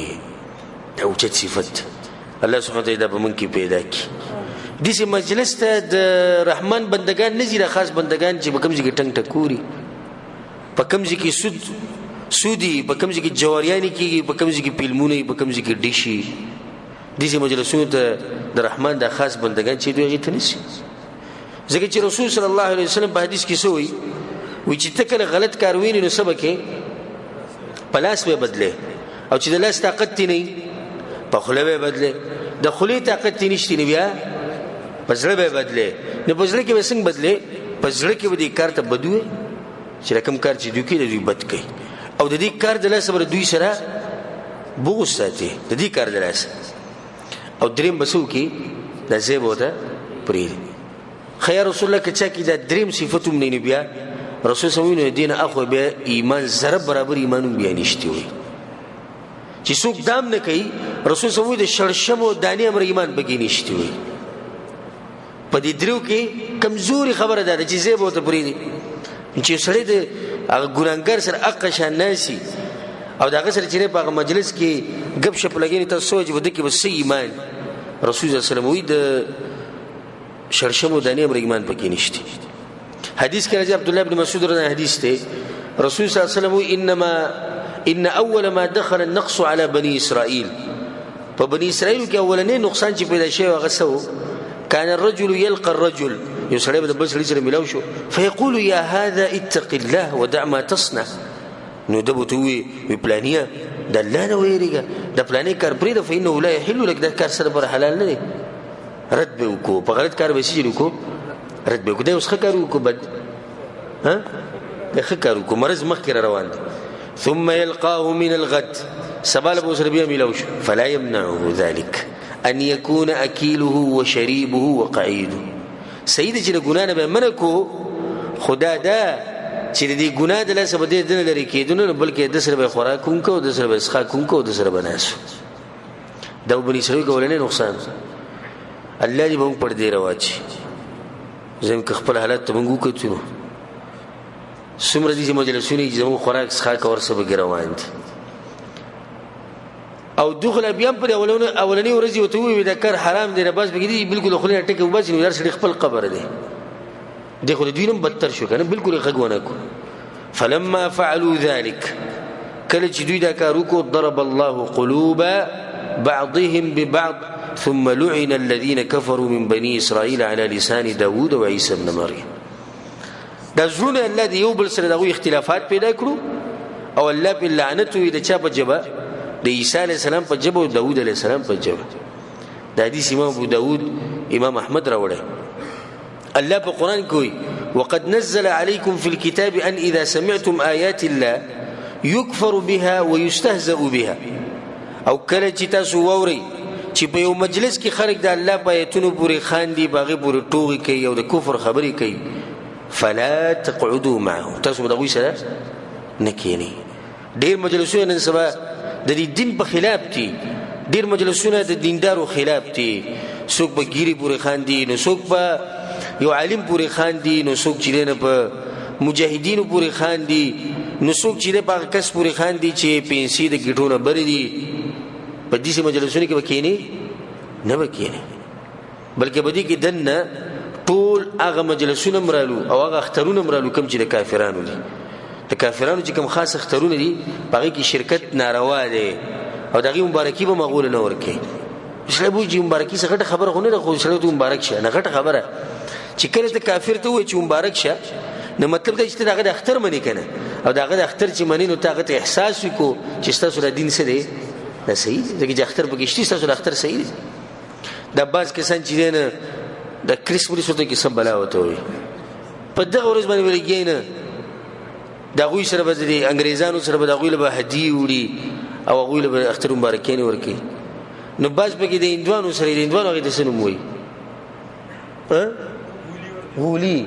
او چت صفت الله سبحانه وتعالى دا په من کې پیدا کی دسی مجلس ته د رحمان بندگان نزي د خاص بندگان چې په کوم ځای کې ټنګ ټکوري په کوم ځای کې سودی په کوم ځای کې جواریانی کیږي په کوم ځای کې فلمونه په کوم ځای کې ډیشي دسی مجلسونو ته د رحمان د خاص بندگان چې دوی ته نشي ځکه چې رسول صلی الله علیه وسلم په حدیث کې سوی وی چې تکله غلط کار ویني نو سبکه پلاس به بدله او چې د لاس طاقت نه په خله به بدله د خلی طاقت نشته نه بیا پزړه به بدله نه پزړه کې وسنګ بدله پزړه کې ودی کار ته بدوي چې رقم کار چې دوی کې دوی بد کوي او د دې کار د لاس سره دوی سره بغض ساتي د دې کار د لاس او دریم بسو کې د زیب وته پرې خیر رسول الله کچا کې د دریم صفاتوم نه بیا رسول سموینه دین اخو به ایمان زره برابر ایمانون بیا نشته وي چې څوک دام نه کوي رسول سموینه د شړشمو دانی امر ایمان بګی نشته وي په دې درو کې کمزوري خبره ده چې زیب وته پرې چې سړی د ګورانګر سره اقشان ناسي او داغه سره چې په مجلس کې غب شپ لګینی ته سوچ ود کې بس ایمان رسول الله صلی الله علیه وسلم وی د شړشمو دانی امر ایمان بګی نشته حدیث کې راځي عبد الله بن مسعود رضی الله عنه حدیث ته رسول صلی الله علیه وسلم ان اول ما دخل النقص على بني اسرائيل په بني اسرائيل کې اولنې نقصان چې پیدا شوی هغه سو كان الرجل يلقى الرجل يسړی به بل سړي سره ملاو شو فيقول يا هذا اتق الله ودع ما تصنع نو دبوتوي بپلانیا د الله نه ویریږي د پلانې کار پرې د فینه لا يحل لك د کار سره بر حلال نه رد به وکړو په غلط کار به سي وکړو رد به وکړو اوس خکارو کو بد ها خکارو کو مرز مخ روان دي ثم يلقاه من الغد سبال ابو سربيه ملاوش فلا يمنعه ذلك ان يكون اكيله وشريبه وقعيده سيد چې ګنا نه به منکو خدا دا چې دې ګنا د لاس په دې نه لري کېدونه بلکې د سره به خوراکون کو د سره به اسخا کون کو د سره بناس دا بني سره ګولنه نقصان الله دې موږ پر دې رواچي زم که خپل حالت ته موږ وکړو سمره دې مجلسونه چې موږ خوراک اسخا کور سره ګروان دي او دخل بیا پر اولنی ورځي وته وي دا کار حرام دی نه بس بګی بالکل خلینه ټکه وبس نو سړي خپل قبر دی دغه دینم بدتر شو کنه بالکل غږونه کو فلما فعلوا ذلك کله چې دوی دا کار وکړو ضرب الله قلوب بعضهم ببعض ثم لعن الذين كفروا من بني اسرائيل على لسان داوود وعيسى ابن مريم دا زونه الذي يوبل سره دغه اختلافات پیدا کړو او الله باللعنت وی د چا په جبا د عیسی علی السلام په جبه او داوود علی السلام په جبه د حدیث امام ابو داوود امام احمد راوړی الله په قران کوي وقد نزل عليكم في الكتاب ان اذا سمعتم ايات الله يكفر بها ويستهزأ بها او کله چې تاسو ووري چې په یو مجلس کې خلک د الله په ایتونو پورې خاندي باغې پورې ټوغي کوي او د کفر خبرې کوي فلا تقعدوا معه تاسو دغه سره نکینی ډیر مجلسونه نن سبا د دې دین په خلاف دي ډیر مجلسونه د دیندارو خلاف دي څوک په ګيري پورې خاندي نو څوک په یو عالم پورې خاندي نو څوک چې نه په مجاهدینو پورې خاندي نو څوک چې په کس پورې خاندي چې پنسي د ګټونه بری دي په دې مجلسونو کې وکینی نه وکینی بلکې بدی کې دنه ټول هغه مجلسونه مرالو او هغه اخترونه مرالو کوم چې د کافرانو دي د کافرانو چې کوم خاص اخترونه دي هغه کې شرکت ناروا ده او دغه مبارکي به مغول نه ورکي اسلام بوجي مبارکي څخه خبره غونه ده خو سره ته مبارک شه نه غټه خبره چې کله ته کافر ته وای چې مبارک شه نو مطلب دا چې دغه د اختر منی کنه او دغه د اختر چې منی نو تاغه احساس وکړو چې تاسو د دین سره نه صحیح دغه اختر بګشتي تاسو د اختر صحیح ده د باز کسان چې نه د کریسمس ورته کې سم بلا وته وي په دغه ورځ باندې ولګي نه دا غوي سره به د انګريزانو سره به د غوي له هدي وړي او غوي له اختر مبارکین ورکی نو باز پکې د هندوانو سره د هندوانو هغه د سنم وي هولي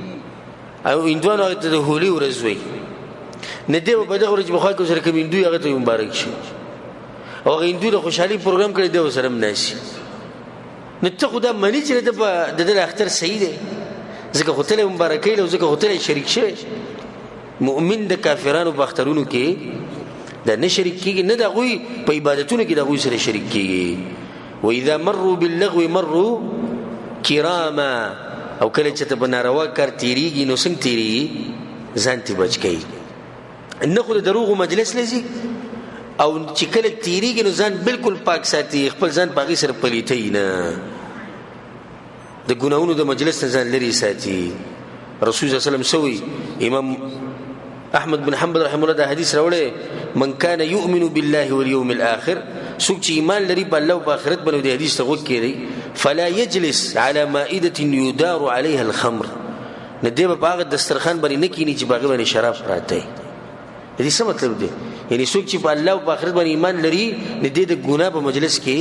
او هندوانو هغه ته د هولي ورځ وي نه دی په دغه ورځ بخوا کې سره کوم هندوی هغه ته مبارک شي او هغه هندوی د خوشحالي پروګرام کړی دی سره مناسي نو ته خدا منی چې د اختر صحیح دی ځکه هوتل مبارکي له ځکه هوتل شریک شي مؤمن د کافرانو په اخترونو کې دا نه شریک کیږي نه د غوي په عبادتونو کې د غوي سره شریک کیږي و اذا مروا باللغو مروا کراما او کله چې ته بناروا کار تیریږي نو څنګه تیریږي ځان ته بچ کی نه خو د دروغ مجلس لذي او چې کله تیریږي نو ځان بالکل پاک ساتي خپل ځان باغی سره پلیتای نه د ګناونو د مجلس ځان لري ساتي رسول الله صلی الله علیه وسلم سوی امام احمد بن حنبل رحمه الله دا حدیث راوړی من کان یؤمن بالله واليوم الاخر څوک چې ایمان لري په الله او په آخرت باندې د حدیث ته وکړي فلا یجلس على مائده يدار عليها الخمر نه دی په هغه دسترخوان باندې نه کینی چې باغ باندې شراب پراته دې څه مطلب دی یعنی څوک چې په الله او په آخرت باندې ایمان لري نه دی د ګناه په مجلس کې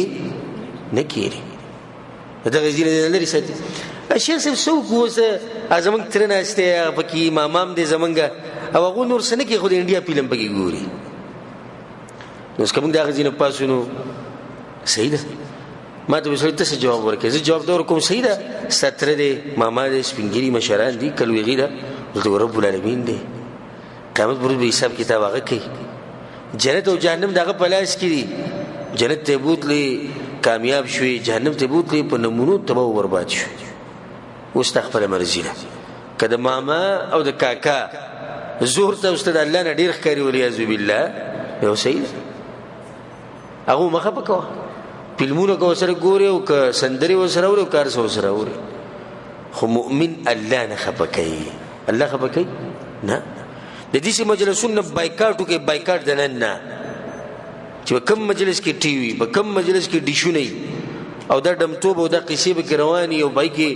نه کیږي دا غزيره لري ساتي شیخ صاحب څوک وسه ازمن ترنه استه پکې امام دې زمنګ او هغه نور سنه کې خو د انډیا فلم پکې ګوري نو څنګه دا غزينه پاسونو صحیح ده ما ته وسوي ته جواب ورکړي زه جواب دور کوم صحیح ده ستره دې ماما دې سپینګری مشران دي کلوي غیره ولته رب العالمین دې قیامت پر به حساب کتاب هغه کوي جنت او جهنم دغه پلاس کړي جنت ته بوتلي کامیاب شوي جهنم ته بوتلي په نمونو تباہ او برباد شي واستغفر مرزي له کله ماما او د کاکا زور ته استاد الله نه ډیر ښکاری ولیاذ بالله یو صحیح هغه مخه پکوا فلمونه کو سره ګوري او ک سندري و سره ور کار سره ور خو مؤمن الله نه خپکای الله خپکای نه د دې مجلسونو بایکاټو کې بایکاټ دنن نه چې کوم مجلس کې ټي وي په کوم مجلس کې ډیشونه او دا دمتوب او دا قصې به رواني او بای کې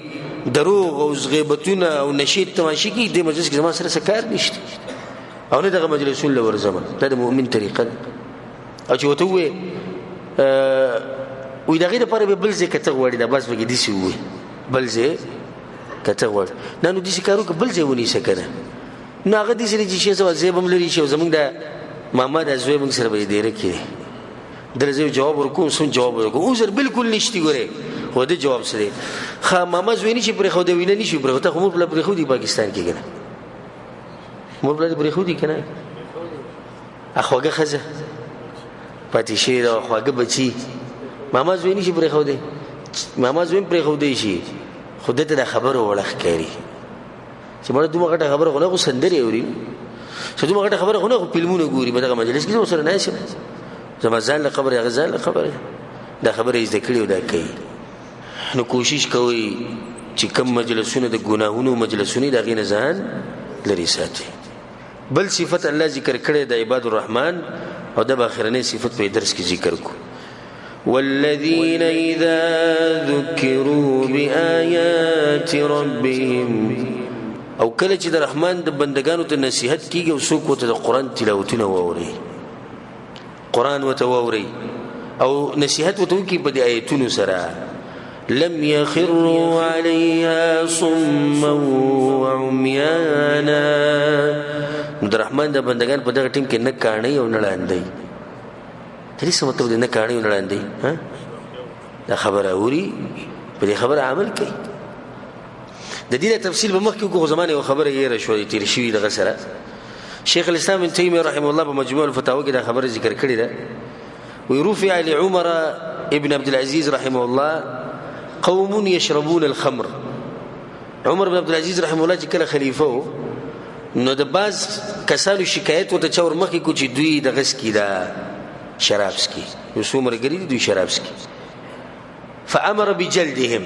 دروغ او غیبتونه او نشید تماشي کې د مجلس کې زما سره سکار نشته او نه دغه مجلسونه لور زمان دا د مؤمن طریقه او چې وته وي وې دغه لپاره به بل ځای کته وړي دا بس بګې دي شي وي بل ځای کته وړ نه نو دي شي کارو بل ځای ونی سکره نو هغه دي چې شي زو زیبم لري شي زمونږ د محمد ازوی موږ سره به ډیره کې درځو جواب ورکوم سن جواب ورکوم اوس بالکل نشتی ګوره خو دې جواب سره خا محمد زوی نشي پر خو دې ویني نشي پر ته خو مو پر خو دي پاکستان کې کنه مو پر خو دي کنه اخوګه خزه پاتې شي دا اخوګه بچي محمد زوی نشي پر خو دې محمد زوی پر خو دې شي خود ته خبر ولخ کاری چې مړه دومره غټه خبره غو سندري اوري چې دومره غټه خبره غو فلمونه ګوري په دغه مجلس کې سره نه شي زمازان له خبره غزال له خبره دا خبره یې ذکر ودا کوي نو کوشش کوي چې کم مجلسونه د ګناهونو مجلسونه د غین ځان لري ساتي بل صفت الله ذکر کړي د عباد الرحمن او د اخرنه صفت په درس کې ذکر کو والذين اذا ذكروا بآيات ربهم او کله چې د رحمان د بندگانو ته نصيحت کیږي او څوک ته د قران تلاوتونه ووري قران وتووري او نصيحت وته کی په آیتونو سره لم يخروا عليها صما وعميانا د رحمان د بندگان په دغه ټیم کې نه کاني او نه لاندې ترې څه مطلب نه کاني او نه لاندې ها دا خبره اوري په خبره عمل کوي د دې تفصیل به مخکې کو زمانه او خبره یې راشوي تیر شوی دغه سره شیخ الاسلام ابن تیمیه رحمه الله په مجموع الفتاوی کې دا خبره ذکر کړې ده ويرفع لعمر ابن عبد العزيز رحمه الله قوم يشربون الخمر عمر بن عبد العزيز رحمه الله چې کله خلیفہ نو د باز کسانو شکایت وته چور مخکې کو چې دوی د غس کې دا شراب سکي یو څومره ګری دوی شراب سکي فامر بجلدهم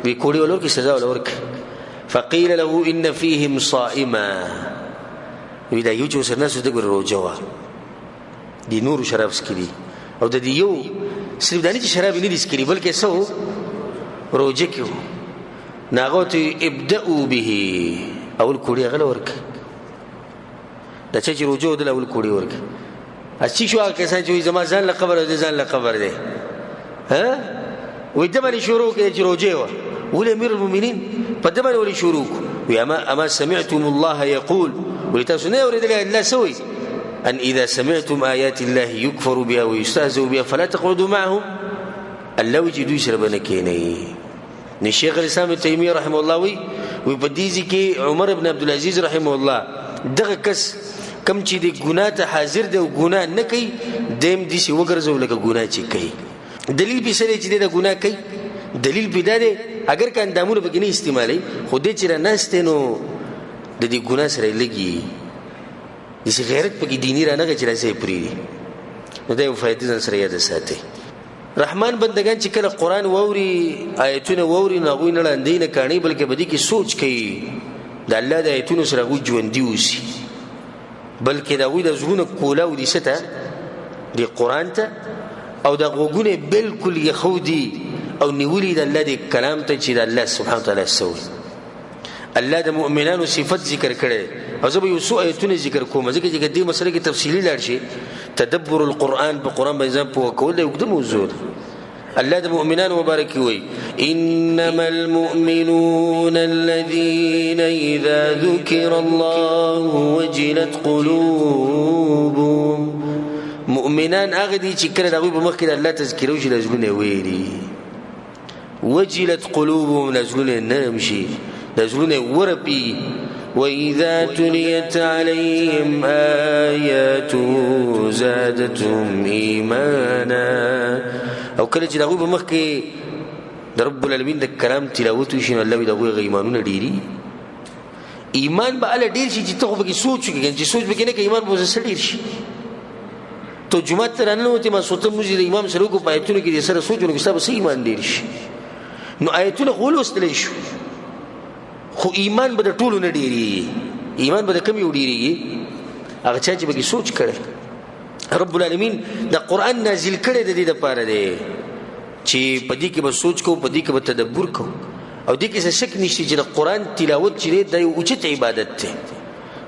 وی کوړي ولور کې سزا ولور فقيل له ان فيهم صائما ودا یو چې سره ناس دغه روجوا دي نور شراب سکري او د دې یو صرف دانی چې شراب نه دي سکري بلکې سو روجه کیو ناغوت ابدأوا به اول کوړی غل ورک د چې روجو د اول کوړی ورک اسی شو هغه کسان چې زما ځان له قبر دي ځان له قبر دي ها وې دمن شروع کې چې روجه و ول امیر المؤمنین په دمن ول شروع وي اما سمعتم الله يقول ولتسنوا يريد الله سوي ان اذا سمعتم ايات الله يكفر بها ويستهزئ بها فلا تقعدوا معهم الله وجدوا يشربنا كيني الشيخ الاسلام ابن تيميه رحمه الله وي بديزي کې عمر بن عبد العزيز رحمه الله دغه کس کم چې د ګناه ته حاضر دی او ګناه نه کوي دیم دي چې وګرځو لکه ګناه چې کوي دلیل به سره چې د ګناه کوي دلیل پیدا دی اگر که اندامونه به نه استعمالي خو دې چې نه ستنو د دې ګناه سره لګي د غیرت په کې دیني رانه چې راځي پری نو دا یو فائدې سره یاد ساتي رحمان بندگان چې کله قران ووري آیتونه ووري نه غوینه لاندې نه کانی بلکې بدی کې سوچ کوي د الله د آیتونو سره غو ژوند دیوسی بلکې دا وې د زړه کولاو دي سته د قران ته او د غوګونه بالکل يخودي او نیولي د الله د کلام ته چې د الله سبحانه وتعالى سوي الله د مؤمنانو صفات ذکر کړي او زه به یو څو آیتونه ذکر کوم ځکه چې دې مسله کې تفصیلی لاړ شي تدبر القرآن بقرآن باندې په کول یو د موضوع الله د مؤمنانو مبارک وي انما المؤمنون الذين اذا ذكر الله وجلت قلوبهم مؤمنان هغه دي چې کله دغه په مخ کې الله تذکر وشي لازمونه ويري وجلت قلوبهم لازمونه نرم شي لازمونه ورپی وإذا تليت عليهم آياته زادتهم إيمانا او کله چې دغه په مخ کې د رب العالمین د کلام تلاوت وشي الله دغه ایمانونه ډیری ایمان به ال ډیر شي چې ته به سوچ وکړې چې سوچ وکړې کې ایمان به سړیر شي ته جمعه تر نه وته ما سوته مجید امام سره کو پایتونه کې سره سوچونه کې سبا ایمان ډیر شي نو آیتونه غول واستل شي خو ایمان به د ټولو نه ډیری ایمان به د کم یو ډیری هغه چې به سوچ کړي رب العالمین د قران نازل کړي د دې لپاره دی چې پدې کې به سوچ کو پدې کې به تدبر کو او دې کې څه شک نشته چې د قران تلاوت چې د یو اوچت عبادت ده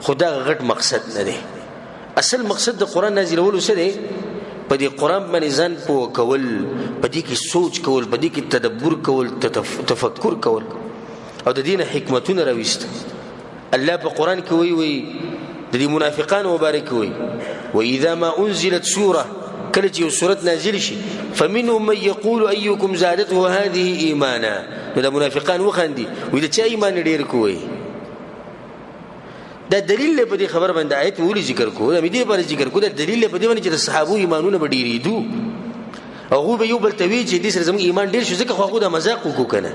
خدا غټ مقصد نه دی اصل مقصد د قران نازلولو څه دی پدې قران باندې ځان پوه کول پدې کې سوچ کول پدې کې تدبر کول تفکر کول او د دین حکمتونه راويست الله په قران کې وی د دې منافقان مبارک وی واذا ما انزلت سوره کله چې یو سوره نازل شي فمنهم من يقول ايكم زادته هذه ايمانا نو د منافقان وخندي وی د چا ایمان ډیر کوی دا دلیل په دې خبر باندې آیت ولې ذکر کو دا مې دې پر ذکر کو دا دلیل په دې باندې چې صحابه ایمانونه ډیریدو او هو به یو بل توی چې دې سره زموږ ایمان ډیر شو ځکه خو دا مذاق وکړه کنه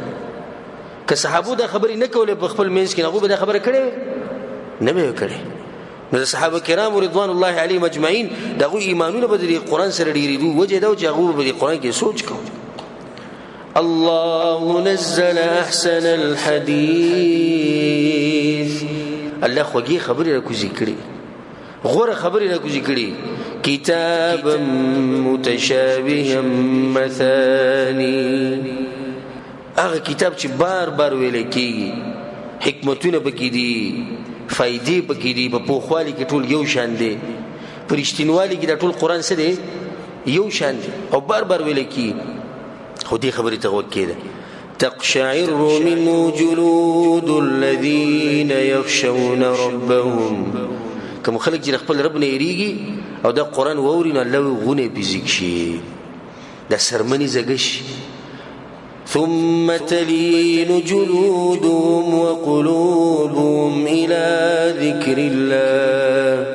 که صحابه دا خبرې نه کوله په خپل منځ کې هغه به دا خبره کړې نه به کړې نو صحابه کرام رضوان الله علیهم اجمعین دغه ایمانونه په دې قران سره ډیریدو وجه دا چې هغه په دې قران کې سوچ کو الله نزل احسن الحديث الله خوږی خبرې راکوزي کړي غوره خبرې راکوزي کړي کتاب متشابه مثاني هغه کتاب چې بار بار ویل کیږي حکمتونه پکې دي فائدې پکې دي په پوخوالي کې ټول یو شان دي پرشتینوالي کې د ټول قران سره یو شان دي او بار بار ویل کیږي خو دې خبرې ته وکړه تقشعر منه جلود الذين يخشون ربهم کوم خلک چې خپل رب نه یریږي او دا قران ووري نه الله غونه بيزيک شي دا سرمنی زګش ثم تلين جلودهم وقلوبهم الى ذكر الله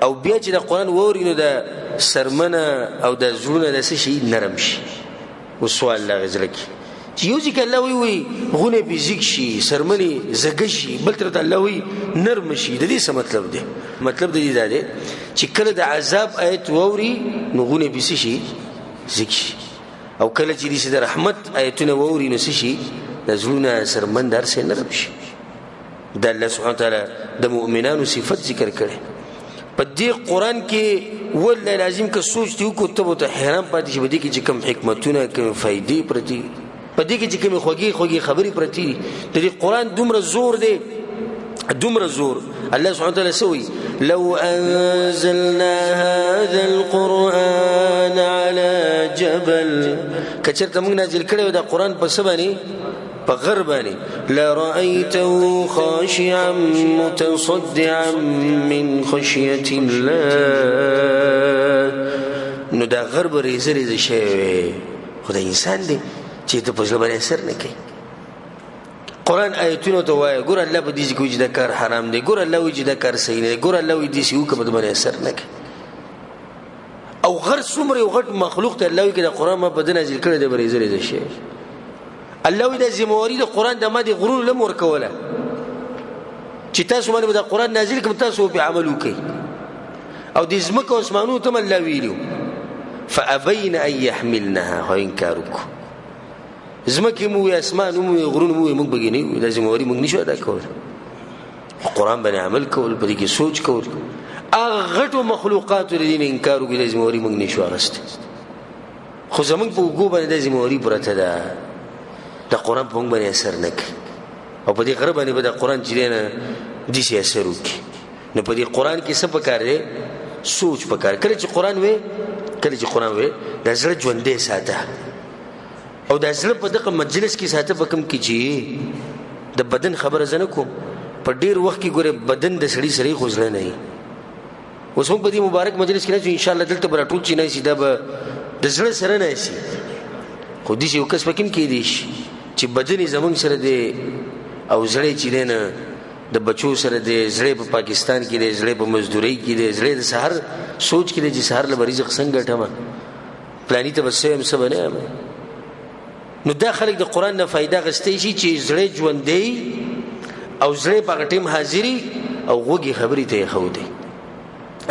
او بیا چې دا قران ووري نو دا سرمنه او دا زړونه د څه شي نرم شي وسوال الله غزلکی چې یو ځکه الله وی غونه بيزيک شي سرمنی زګشي بل تر الله وی نرم شي د دې څه مطلب دی مطلب دی دا دی چې کله د عذاب آیت ووري نو غونه بيسي شي زګشي او کله چې د رحمت آیتونه ووري نو شي د زړونه سرمندر سره نرم شي د الله سبحانه وتعالى د مؤمنانو صفات ذکر کړي په دې قران کې ول لازم که سوچ دی کو ته حیران پاتې شي بده کې چې کوم حکمتونه کوم فائدې پرتی په دې کې چې کوم خوږی خبرې پرتی دي د قرآن دومره زور دی دومره زور الله سبحانه وتعالى سوي لو انزلنا هذا القرآن على جبل کچرته موږ نازل کړو دا قرآن په سبانه په غربانه لا رايته خاشعا متصدعا من خشيه الله نو دا غرب ریزه شي خدای انسان دی چې ته په ځل باندې اثر نه کوي قرآن آیتونو ته وایي ګور الله په دې کې کوي چې دا کار حرام دی ګور الله وایي چې دا کار صحیح نه دی ګور الله وایي دې سی وکړه په باندې اثر نه کوي او غر څومره یو غټ مخلوق ته الله وایي چې دا قرآن ما په دې نازل کړی دی ریزه شي الله وایي د زمواري د قرآن د ما دي غرور لم ورکوله چې تاسو باندې دا قرآن نازل کوم تاسو په عمل وکړي او د زمکه او اسمانونو ته الله ویلو فابين ان يحملنها وانكارك زمکه مو اسمان مو غرون مو موږ بګینی د زمواري موږ نشو ادا کول قرآن باندې عمل کول په دې کې سوچ کول اغه غټو مخلوقات لري انکار وکړي د زمواري موږ نشو اغست خو زمونږ په وګو باندې د زمواري پرته ده د قرآن په موږ باندې اثر نه کوي او په دې غره باندې به د قرآن چې نه دي سي اثر وکړي نو په دې قرآن کې څه پکار دی سوچ پکار کله چې قرآن وې د زړه ژوندې ساته او د زړه په دغه مجلس کې ساته پکم کې چې د بدن خبره زنه کوم په ډیر وخت کې ګوره بدن د سړی سړی خوځل نه وي اوس هم په دې مبارک مجلس کې نه ان شاء الله دلته بر ټول چې نه شي دا به د زړه سره نه شي خو دې یو کس پکم کې دي چې بدن زمون سره دی او زړه چې نه د بچو سره دی زړه په پاکستان کې دی زړه په مزدوري کې دی زړه د سحر سوچ کې دی چې سحر له رزق څنګه ټمه پلاني ته وسیم سبنه نو دا خلک د قرآن نه فائدہ غستې شي چې زړه ژوندې او زړه په ټیم حاضری او وګي خبرې ته خو دی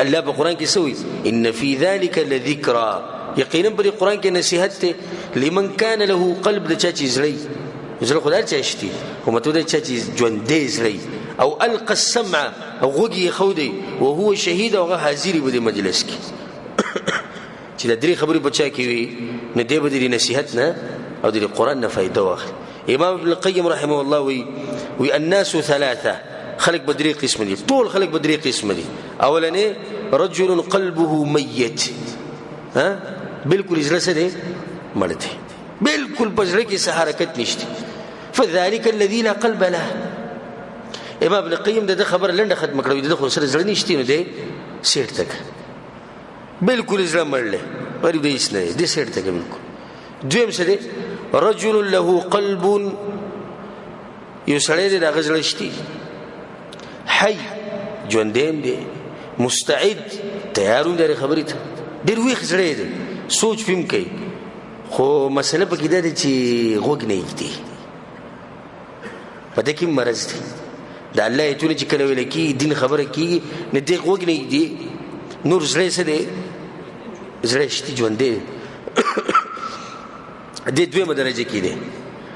الله په قرآن کې سوي ان فی ذلک لذکرى یقینا په قرآن کې نصیحت ته لمن کان له قلب د چا چې زړه خدای چا شتي هم ته د چا چې ژوندې زړه او القى السمع او وګي خو دی او هو شهید او حاضری په مجلس کې چې د درې خبرې په چا کې وي نه دی به د نصیحت نه او د قرآن نه فائدہ واخلي امام ابن القيم رحمه الله وي الناس ثلاثه خلق بدري قسم دي طول خلق بدري قسم دي اولني رجل قلبه ميت ها بالکل اجلسه دي مړته بالکل بجره کې څه حرکت نشته فذلك الذي لا قلب له امام ابن القيم د خبر لنډه ختم کړو د خو سره زړه نشته نو دی سیټ تک بالکل زړه مړله ورې دې اسنه دې سیټ تک بالکل دویم څه دی رجل له قلب یسړې د غزلشتي حي ژوندیم دی مستعد تیارون در خبرې ته ډېر وی خزړې دی سوچ فهم کوي خو مسله پکې ده چې غوګ نه یږي په دې کې مرز دی د الله ایتونه چې کله ویل کی دین خبره کی نه دی غوګ نه یږي نور زړه څه دی زړه شتي ژوندې د دویمه درجه کې دي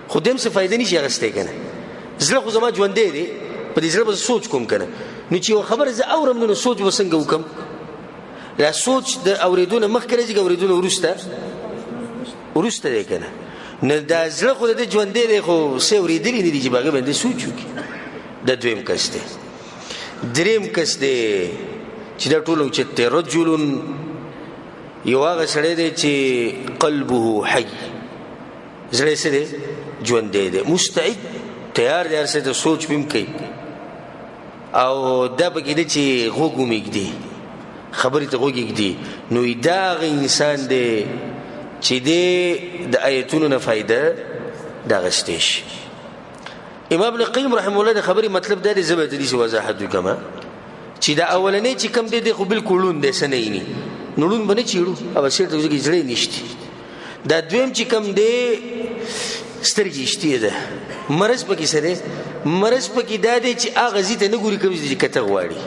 خو دیم څه فائدې نشي غسته کنه زړه خو زما ژوندې دي په دې زړه به سوچ کوم کنه نو چې خبره زه اورم نو سوچ وسنګ وکم لا سوچ د اوریدونه مخکې راځي اوریدونه ورسته دی کنه نه دا زړه خو د ژوندې دی خو څه اوریدلی نه دي چې باغه باندې سوچ وکي د دویم کس دی دریم کس دی چې دا ټول چې رجل یو هغه سړی دی چې قلبه حي زړه سره ژوندې دی مستعد تیار دی ارسه ته سوچ بیم کوي او دا بګی دی چې غوګو میږدي خبرې ته غوګیږدي نو دا انسان دی چې د آیتونو نه فائدہ دا غستېش امام ابن القيم رحمه الله د خبرې مطلب دا دی زبر دې وضاحت وکما چې دا اولنې چې کم دی خو بالکل لون دی سنېنی نړون باندې چیړو او سیټ وځي زړې نشتی دا دویم چې کم دی سترګې شتي ده مرز پکې سره مرز پکې دا دی چې اغه زیته نه ګوري کوم چې کته غواړي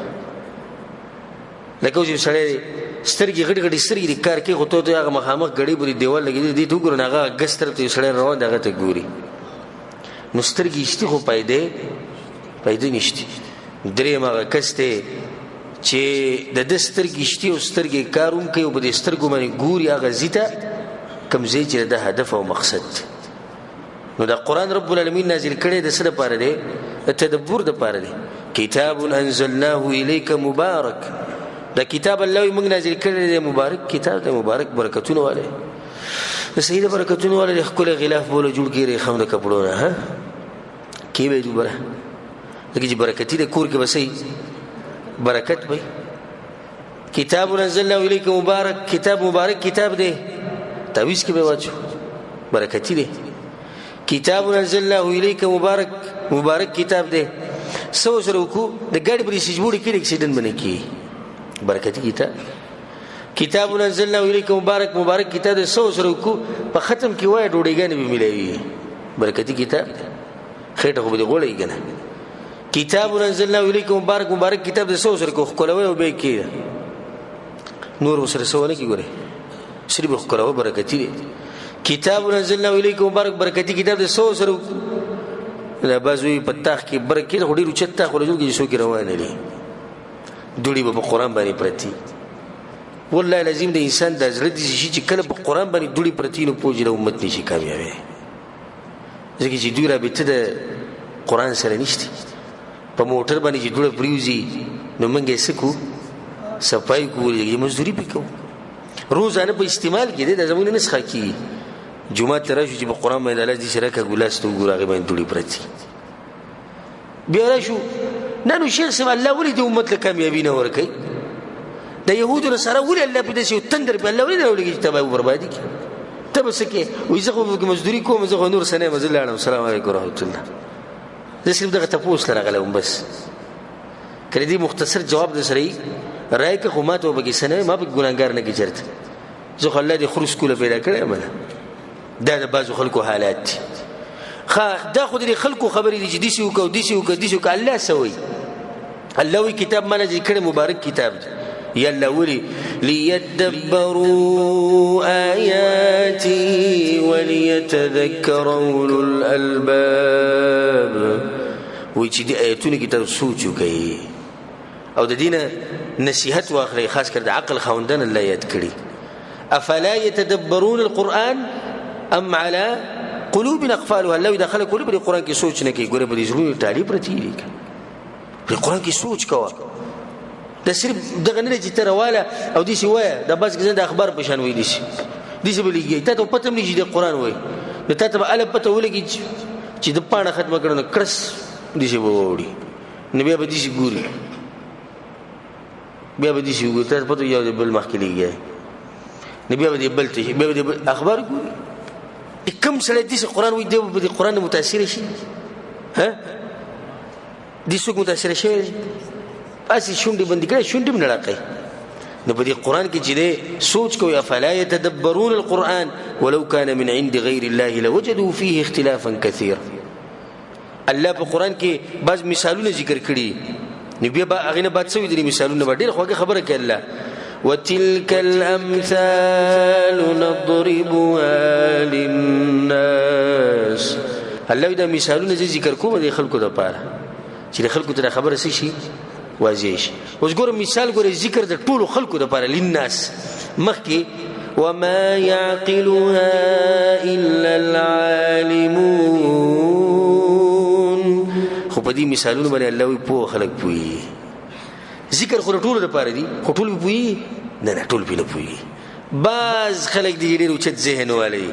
لکه چې سره سترګې غړي غړي سترګې کار کې غوته ته هغه مخامخ غړي بری دیوال لګي دي ته ګور نه هغه ګستر ته سره روان دغه ته ګوري نو سترګې شتي خو پیدا نشتی درې ماغه کسته چې د دسترګې شتي او سترګې کاروم کوي او د سترګو باندې ګوري هغه زیته کمزې چې د هدف او مقصد نو دا قران رب العالمین نازل کړي د سره پاره دی تدبر د پاره دی کتاب انزلناه الیک مبارک دا کتاب الله موږ نازل کړي دی مبارک کتاب دی مبارک برکتونه والے د سید برکتونه والے خپل غلاف بوله جوړ کړي خم د کپړو نه ها کی به دوبره دغه چې برکتی د کور کې وسې برکت وي کتاب انزلناه الیک مبارک کتاب مبارک کتاب دی تعویذ کې به واچو برکتی دی کتاب انزلناه الیک مبارک مبارک کتاب دی سو سره کو د ګاډي پر سجبوړي کې اکسیډنټ باندې کی برکتی کتاب انزلناه الیک مبارک مبارک کتاب دی سو سره کو په ختم کې وای ډوډۍ به ملایي برکتی کتاب خېټه خو به غوړی کنه کتاب انزلناه الیک مبارک مبارک کتاب دی سو سره کو خلوي او به کی نور وسره سوونه کی ګوره صرف خلوي برکتی دی کتاب انزلناه الیک مبارک برکتی کتاب د سو سره دا بازوی پتاخ کې برکت هډی رچتا خلجو کې شو کې روان دي دوړي په قران باندې پرتی والله لازم د انسان د زړه د شي چې کله په قران باندې دوړي پرتی نو پوجي د امت نشي کامیابی ځکه چې دوی را بیت د قران سره نشته په موټر باندې چې دوړه پریوزي نو منګه سکو صفای کولی مزدوري پکو روزانه په استعمال کې د زمونه نسخه کی جمعه ترشو چې په قران باندې الله دې شرکه ګلاستو ګورغه باندې دوړي پرتی بیا راشو نو شیخ سم الله ولې د امت له کامیابی نه ورکي د يهودو سره ولې الله په دې تندر په الله ولې نه ولګي تبع بربادي تب سکه وې زه خو مزدوري کوم زه نور سنه مزل علیه السلام علیکم ورحمت الله زه صرف دغه تاسو سره غلم بس کله دې مختصر جواب د سره راي کې قومات او بګي سنه ما به ګناګار نه کی چرته زه الله دې خرس کوله پیدا کړې امه دا د بعضو خلکو حالات دا خو دې خلکو خبرې دي چې دي شو کو دي شو کو دي شو کو الله سوي الله وی کتاب معنی چې کړه مبارک کتاب دی یا الله ولي ليدبروا آياتي وليتذكر أولو الألباب وی چې دې آیتونه کې تاسو سوچ وکړئ او د دینه نصيحت واخلي خاص کر د عقل خوندن الله یاد کړي افلا يتدبرون القرآن ام على قلوب اقفالها لو دخل قلوب القرآن کې سوچ نه کوي ګوره په دې ژوند تعریف پرتی دی په قرآن کې سوچ کوه د صرف دغه نه چې ترواله او دې شی وای د بس کې د اخبار په شان وای دي شي دې شی بلګي ته ته پته نه چې د قرآن وای نو ته به الف پته ولګي چې د پاڼه ختمه کړو نو کرس دې شی ووري نو بیا به دې شي ګوري بیا به دې شي ګوري ته پته یو بل مخکې لګي نو بیا به دې بل ته بیا به اخبار ګوري کوم سره دې قرآن وای دی په قرآن متاثر شي ها دې څوک متاثر شي اسی شونډې بندي کړې شونډې نه راکې نو په دې قرآن کې چې دې سوچ کوي افلا يتدبرون القرآن ولو كان من عند غير الله لوجدوا فيه اختلافا كثيرا الله په قرآن کې بعض مثالونه ذکر کړي نو بیا هغه نه بعد څه دي مثالونه ډېر خوږه خبره کوي الله وتلك الامثال نضربها للناس الله دا مثالونه ذکر کوم د خلکو لپاره چې خلکو ته خبره شي واضح شي اوس ګور مثال ګور ذکر د ټولو خلکو لپاره للناس مخکي وما يعقلها الا العالمون خو په دې مثالونو باندې الله وي په خلک پوي ذکر خو ټولو لپاره دي خو ټول پوي نه ټول نه پوي بعض خلک دي ډېر اوچت ذهن والي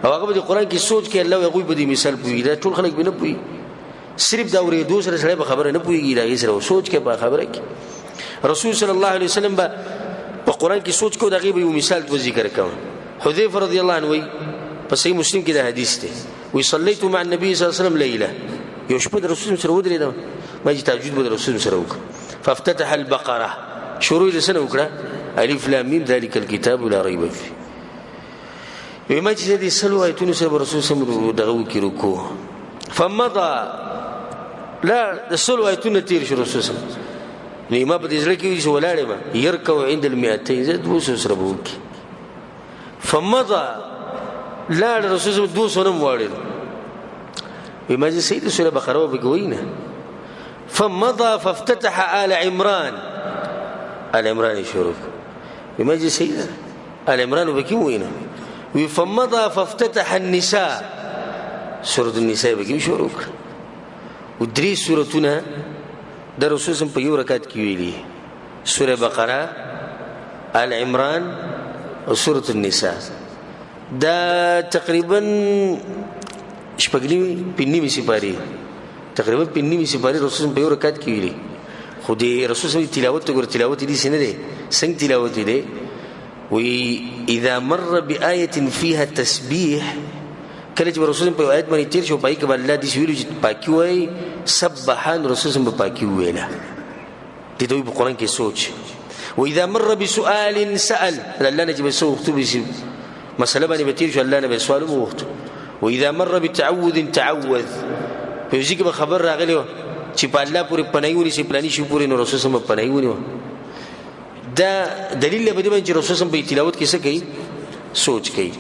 او هغه د قرآن کې سوچ کې الله هغه په دې مثال پوي دا ټول خلک نه پوي صرف دا ورې دوسر سره به خبره نه پويږي دا یې سره سوچ کې به خبره کې رسول صلی الله علیه وسلم په قرآن کې سوچ کو دا غي یو مثال تو ذکر کوم حذیفه رضی الله عنه وی په صحیح مسلم کې دا حدیث دی وی صلیت مع النبي صلی الله علیه وسلم ليله یو شپه رسول سره ودرېدم ما چې تهجد به رسول سره وکړ فافتتح البقره شروع لسنه وکړه الف لام میم ذلك الكتاب لا ريب فيه وما چې دې سلو آیتونه سره رسول سره دغه وکړو کو فمضى لا د سلو آیتونه تیر شو رسول سره نو ما په دې ځل کې ویل ولاړې ما يركو عند ال200 زد وسو سره وکړي فمضى لا رسول سره 200 نم واړل وما چې سید سوره بقره وبګوینه فمضى فافتتح آل عمران شروع وما چې سید آل عمران وبکوینه فمضى فافتتح النساء سورۃ النساء به شروع کړ او درې سورتونه د رسول الله په یو رکعت کې ویلي سورہ بقره آل عمران او سورۃ النساء دا تقریبا شپږنیمه پنځمه سپاری تقریبا پنځمه سپاری رسول الله په یو رکعت کې ویلي خو دې رسول الله تلاوت ته ګور تلاوت دي سینه دي څنګه تلاوت دي وی اذا مر بآية فيها تسبيح کله چې رسول الله په آیت باندې تیر شو پای کې الله دې ویلو چې پاکي وای سبحان رسول الله پاکي ویلا دې دوی په قران کې سوچ و اذا مر بسؤال سأل الله نه چې به سو وخت به مسله باندې به تیر شو الله نه به سوال مو وخت و اذا مر بتعوذ تعوذ په ځکه به خبر راغلی چې په الله پورې پنایونی سي پلاني شي پورې نو رسول الله پنایونی دا دلیل به دې چې رسول الله په تلاوت کې څه کوي سوچ کوي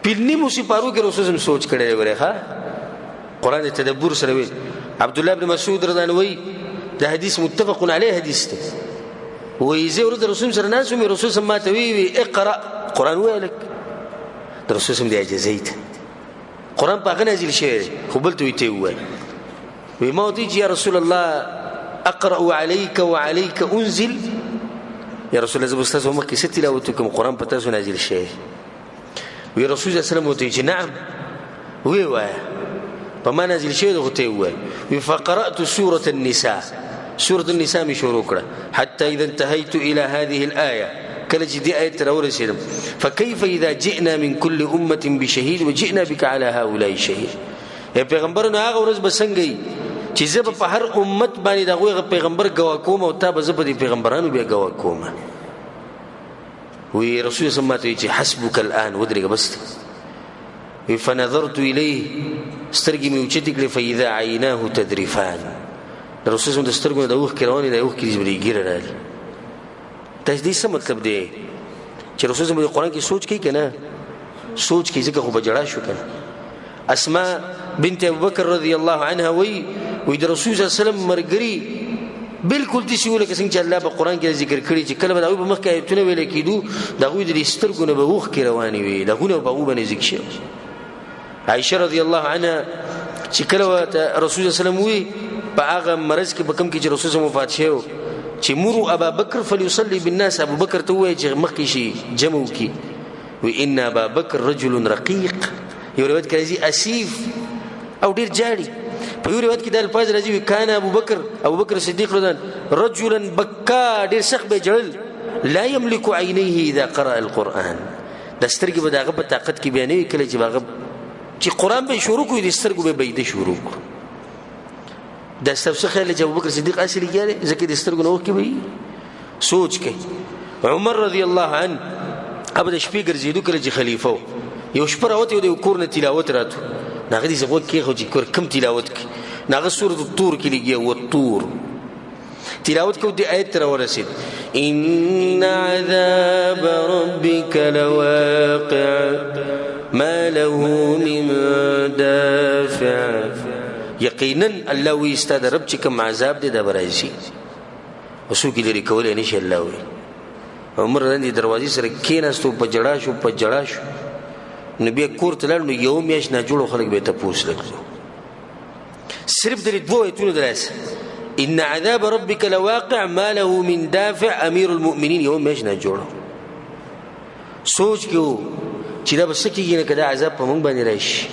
پلنی موسی پارو کې رسول الله سوچ کړي وره ها قران تدبر سره وي عبد الله بن مسعود رضی الله عنه دا حدیث متفق علیه حدیث ته وې زه ورته رسول سره ناس مې رسول الله ما ته وی اقرا قران ویلک رسول الله دې اجازه قران په غنه نازل شوی خو بل ته وی ما ودي يا رسول الله اقرا عليك وعليك انزل يا رسول الله زبستاذ هم کې ستلاوتكم قران په تاسو نازل شوی وی رسول الله صلی الله علیه وسلم نعم وی وای په ما نازل شوی غته وای وی فقرات سوره النساء سوره النساء می شروع کړه حتى اذا انتهيت الى هذه الايه کله چې دې آیت راورسېدم فكيف اذا جئنا من كل امه بشهيد وجئنا بك على هؤلاء شهيد اے پیغمبر نو هغه ورځ بسنګي چې زه په هر امت باندې دغه پیغمبر گوا کوم او تا به زه په دې پیغمبرانو بیا گوا کوم وی رسول الله صلی الله علیه وسلم حسبك الان ودرګه بس وی فنظرت الیه سترګې مې اوچتې کړې فاذا عیناه تذرفان رسول الله د سترګو د اوخ کړهونی د اوخ کې ګیره راځي تجدید څه مطلب دی چې رسول الله قرآن کې سوچ کوي کنه سوچ کوي ځکه خو بجړا شو کنه اسماء بنت ابوبکر رضی الله عنها وی د رسول الله صلی الله علیه وسلم مرګري بالکل دي سیوله کې څنګه الله په قران کې ذکر کړی چې کله به په مخ کې آیتونه ویل کېدو دغه د سترګو نه به وښ کې رواني وي دغه په هغه باندې ذکر شي عائشه رضی الله عنها چې کله رسول الله صلی الله علیه وسلم وی په هغه مرز کې په کوم کې چې رسول الله وفات شو چې مروا ابا بکر فليصلي بالناس ابو بکر ته وایي چې مخ کې شي جمع کی وی ان ابا بکر رجل رقيق یو روایت کې راځي اسیف او ډیر جاړي په یو روایت کې د الفاظ راځي کان ابو بکر صدیق رضوان رجلا بکا ډیر سخت به جړل لا يملك عينيه اذا قرأ القرآن د سترګې به دغه په طاقت کې بیانوي کله چې هغه چې قرآن به شروع کوي د سترګو به بيد شروع د سبسه خیال چې ابو بکر صدیق اصلي کېږي ځکه د سترګو نو کې وي سوچ کوي عمر رضی الله عنه ابو د شپې ګرځېدو کله چې خلیفہ یو شپه راوته د کور نه تلاوت راته ناغه دې څنګه کې خو چې کور کم تلاوت کې ناغه سورۃ الطور کې لګي او الطور تلاوت کو دې آیت تر ورسید ان عذاب ربک لواقع ما له من دافع یقینا الله وی استاد رب چې کوم عذاب دې د برایشي وسو کې لري کول نه شي الله وی عمر رندي دروازې سره کېناستو په جړا شو نبی کور ته لاړ نو یو میاش نه جوړو خلک به ته پوښ لګو صرف درې دوه ایتونه درس ان عذاب ربك لواقع ما له من دافع امير المؤمنين یو میاش نه جوړو سوچ کیو چې دا بس کېږي نه کدا عذاب په مونږ باندې راشي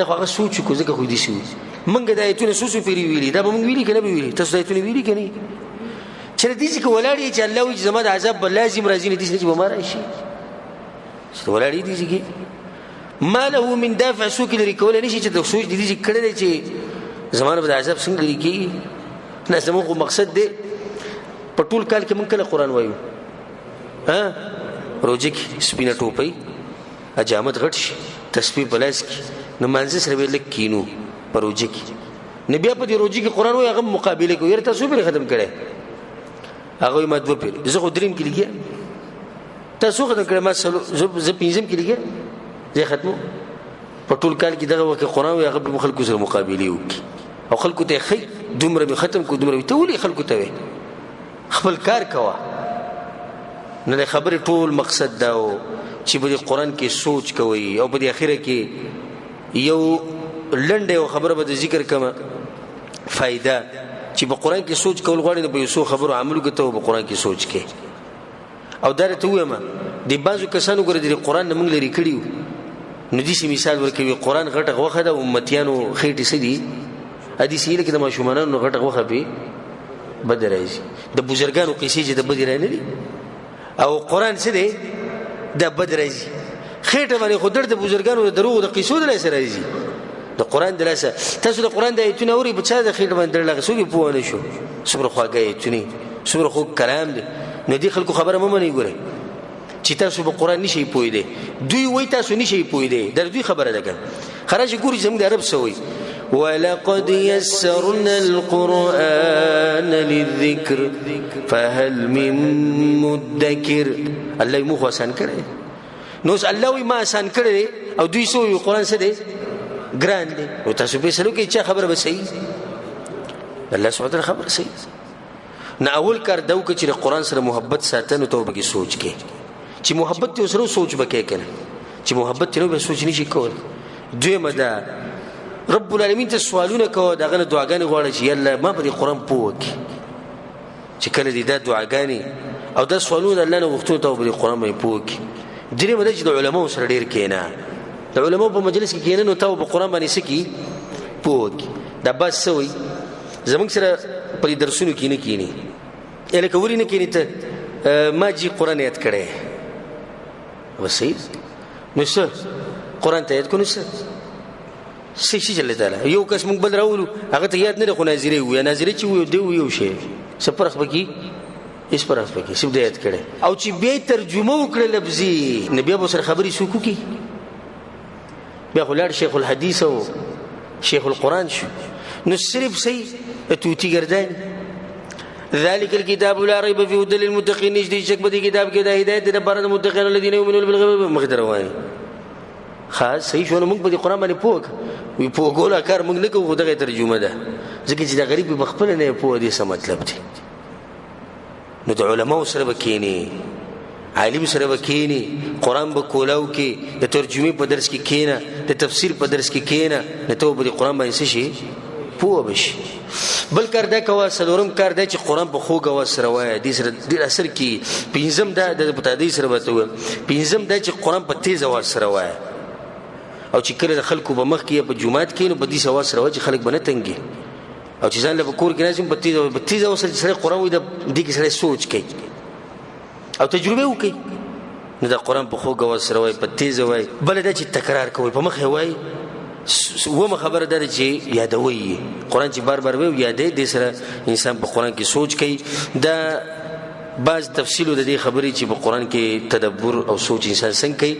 دا خو هغه سوچ کو ځکه خو دې شي مونږ د ایتونه سوسو پیری ویلي دا به مونږ ویلي کنه به ویلي تاسو د ایتونه ویلي کنه چې دې چې ولاړی چې الله وي زما د عذاب لازم راځي نه دې چې به مار شي ولاړی دې چې ما له من دافع سوق لري کول نشي چې د سوچ دي چې کړه چې زمانه د عذاب څنګه لري نه زموږ مقصد دی په ټول کال کې مونږ کله قران وایو ها روزه کې سپینه ټوپۍ اجامت غټ شي تسبیح بلاس کې نو مانځ سره ویل کینو په روزه کې نبی په دې روزه کې قران وایي هغه مقابله کوي یره تاسو به ختم کړي هغه مدو پیر زه خو دریم کې لګیا تاسو ختم کړه ما زه پنځم کې لګیا زه ختمو په ټول کال کې دغه وخت قران وي هغه په خلکو سره مقابله وکي او خلکو ته خي دومره به ختم کو دومره ته ولي خلکو ته خپل کار کوا نه خبره ټول مقصد دا چې په قران کې سوچ کوي او په اخره کې یو لنډه یو خبره به ذکر کما فائدہ چې په قران کې سوچ کول غواړي نو په یو خبرو عمل کوته په قران کې سوچ کې او دا ته وایم د بازو کسانو ګره د قران نه موږ لري کړیو نو دې مثال ورکوي قران غټه غوخه د امتیانو خېټي سدي حدیث یې کې د ماشومانو غټه غوخه به بدر راځي د بزرګانو قصې چې د بدر نه دي او قران څه دی د بدر راځي خېټه باندې خودر د بزرګانو د دروغ د قصو د لاسه راځي د قران د لاسه تاسو د قران د ایتونه اوري په چا د خېټه باندې درلغه سوګي پوه نه شو صبر خواږه ایتونه صبر خو کلام دی نو دي خلکو خبره مې نه ګوري چې تاسو په قران نشي پوي دي دوی وای تاسو نشي پوي دي در دوی خبره ده خرج ګوري زموږ د عرب سوي ولقد يسرنا القرآن للذكر فهل من مدكر الله مو آسان کړي نو الله ما آسان کړي او دوی سوې قرآن څه دی ګران دی او تاسو به سلو کې چې خبره به صحیح الله سبحانه وتعالى خبره صحیح نه اول کار داو کې چې قرآن سره محبت ساتنه توبه کې سوچ کې چې محبت ته سره سوچ وکړي کنه چې محبت ته نو به سوچ نشي کول دوی مده رب العالمین ته سوالونه کوي داغه دعاګانې غواړي چې الله ما په قرآن پوک چې کله دې دا دعاګانې او دا سوالونه الله نه وختو ته په قرآن باندې پوک درې مده چې د علماو سره ډیر کېنا د علماو په مجلس کې کېنه نو ته په قرآن باندې سکی پوک دا بس سوی زمونږ سره په درسونو کې نه کېنی الکه وري نه کېنی ته ما جی قرآن یاد کړي وسید نو څه قرآن ته یاد کو نو څه شي جل تعالی یو کس موږ بل راولو هغه ته یاد نه خو ناظری وي ناظری چې وي دی یو شی سپرخ بکی اس پر اس بکی سب یاد کړي او چې به ترجمه وکړه لفظي نبی ابو سر خبري سوکو کی بیا خلار شیخ الحدیث او شیخ القرآن شو نو صرف سي توتی گردان ذلك الكتاب لا ريب فيه هدى للمتقين نجدي شک بدی کتاب کې د هدایت لپاره د متقین الذين يؤمنون بالغیب مقدروانی خاص صحیح شونه موږ په قرآن باندې پوک وی پوګولا کار موږ نه کوو دغه ترجمه ده ځکه چې دا غریب بخپل نه پوه دي څه مطلب دی نو د علماء سره وکینی عالم سره وکینی قرآن به کولاو کې د ترجمه په درس کې کینا د تفسیر په درس کې کینا نه ته په قرآن باندې شي پوه بشي بل کار دا کوا سلورم کار دا چې قرآن په خوګه وسره وای دي سره د اثر کې پنځم دا د پتادي سره وته پنځم دا چې قرآن په تیز وسره وای او چې کله خلکو په مخ کې په جمعات کې نو بدی سوا سره چې خلک بنه تنګي او چې ځان له کور کې لازم بتیزه وسره سره قرآن وي د دې کې سره سوچ کوي او تجربه وکړي نو دا قرآن په خوګه وسره وای په تیزه وای بل دا چې تکرار کوي په مخ وای ومه خبره ده چې یادوي قرآن چې بار بار وي یادې دې سره انسان په قرآن کې سوچ کوي دا بعض تفصیل د دې خبرې چې په قرآن کې تدبر او سوچ انسان څنګه کوي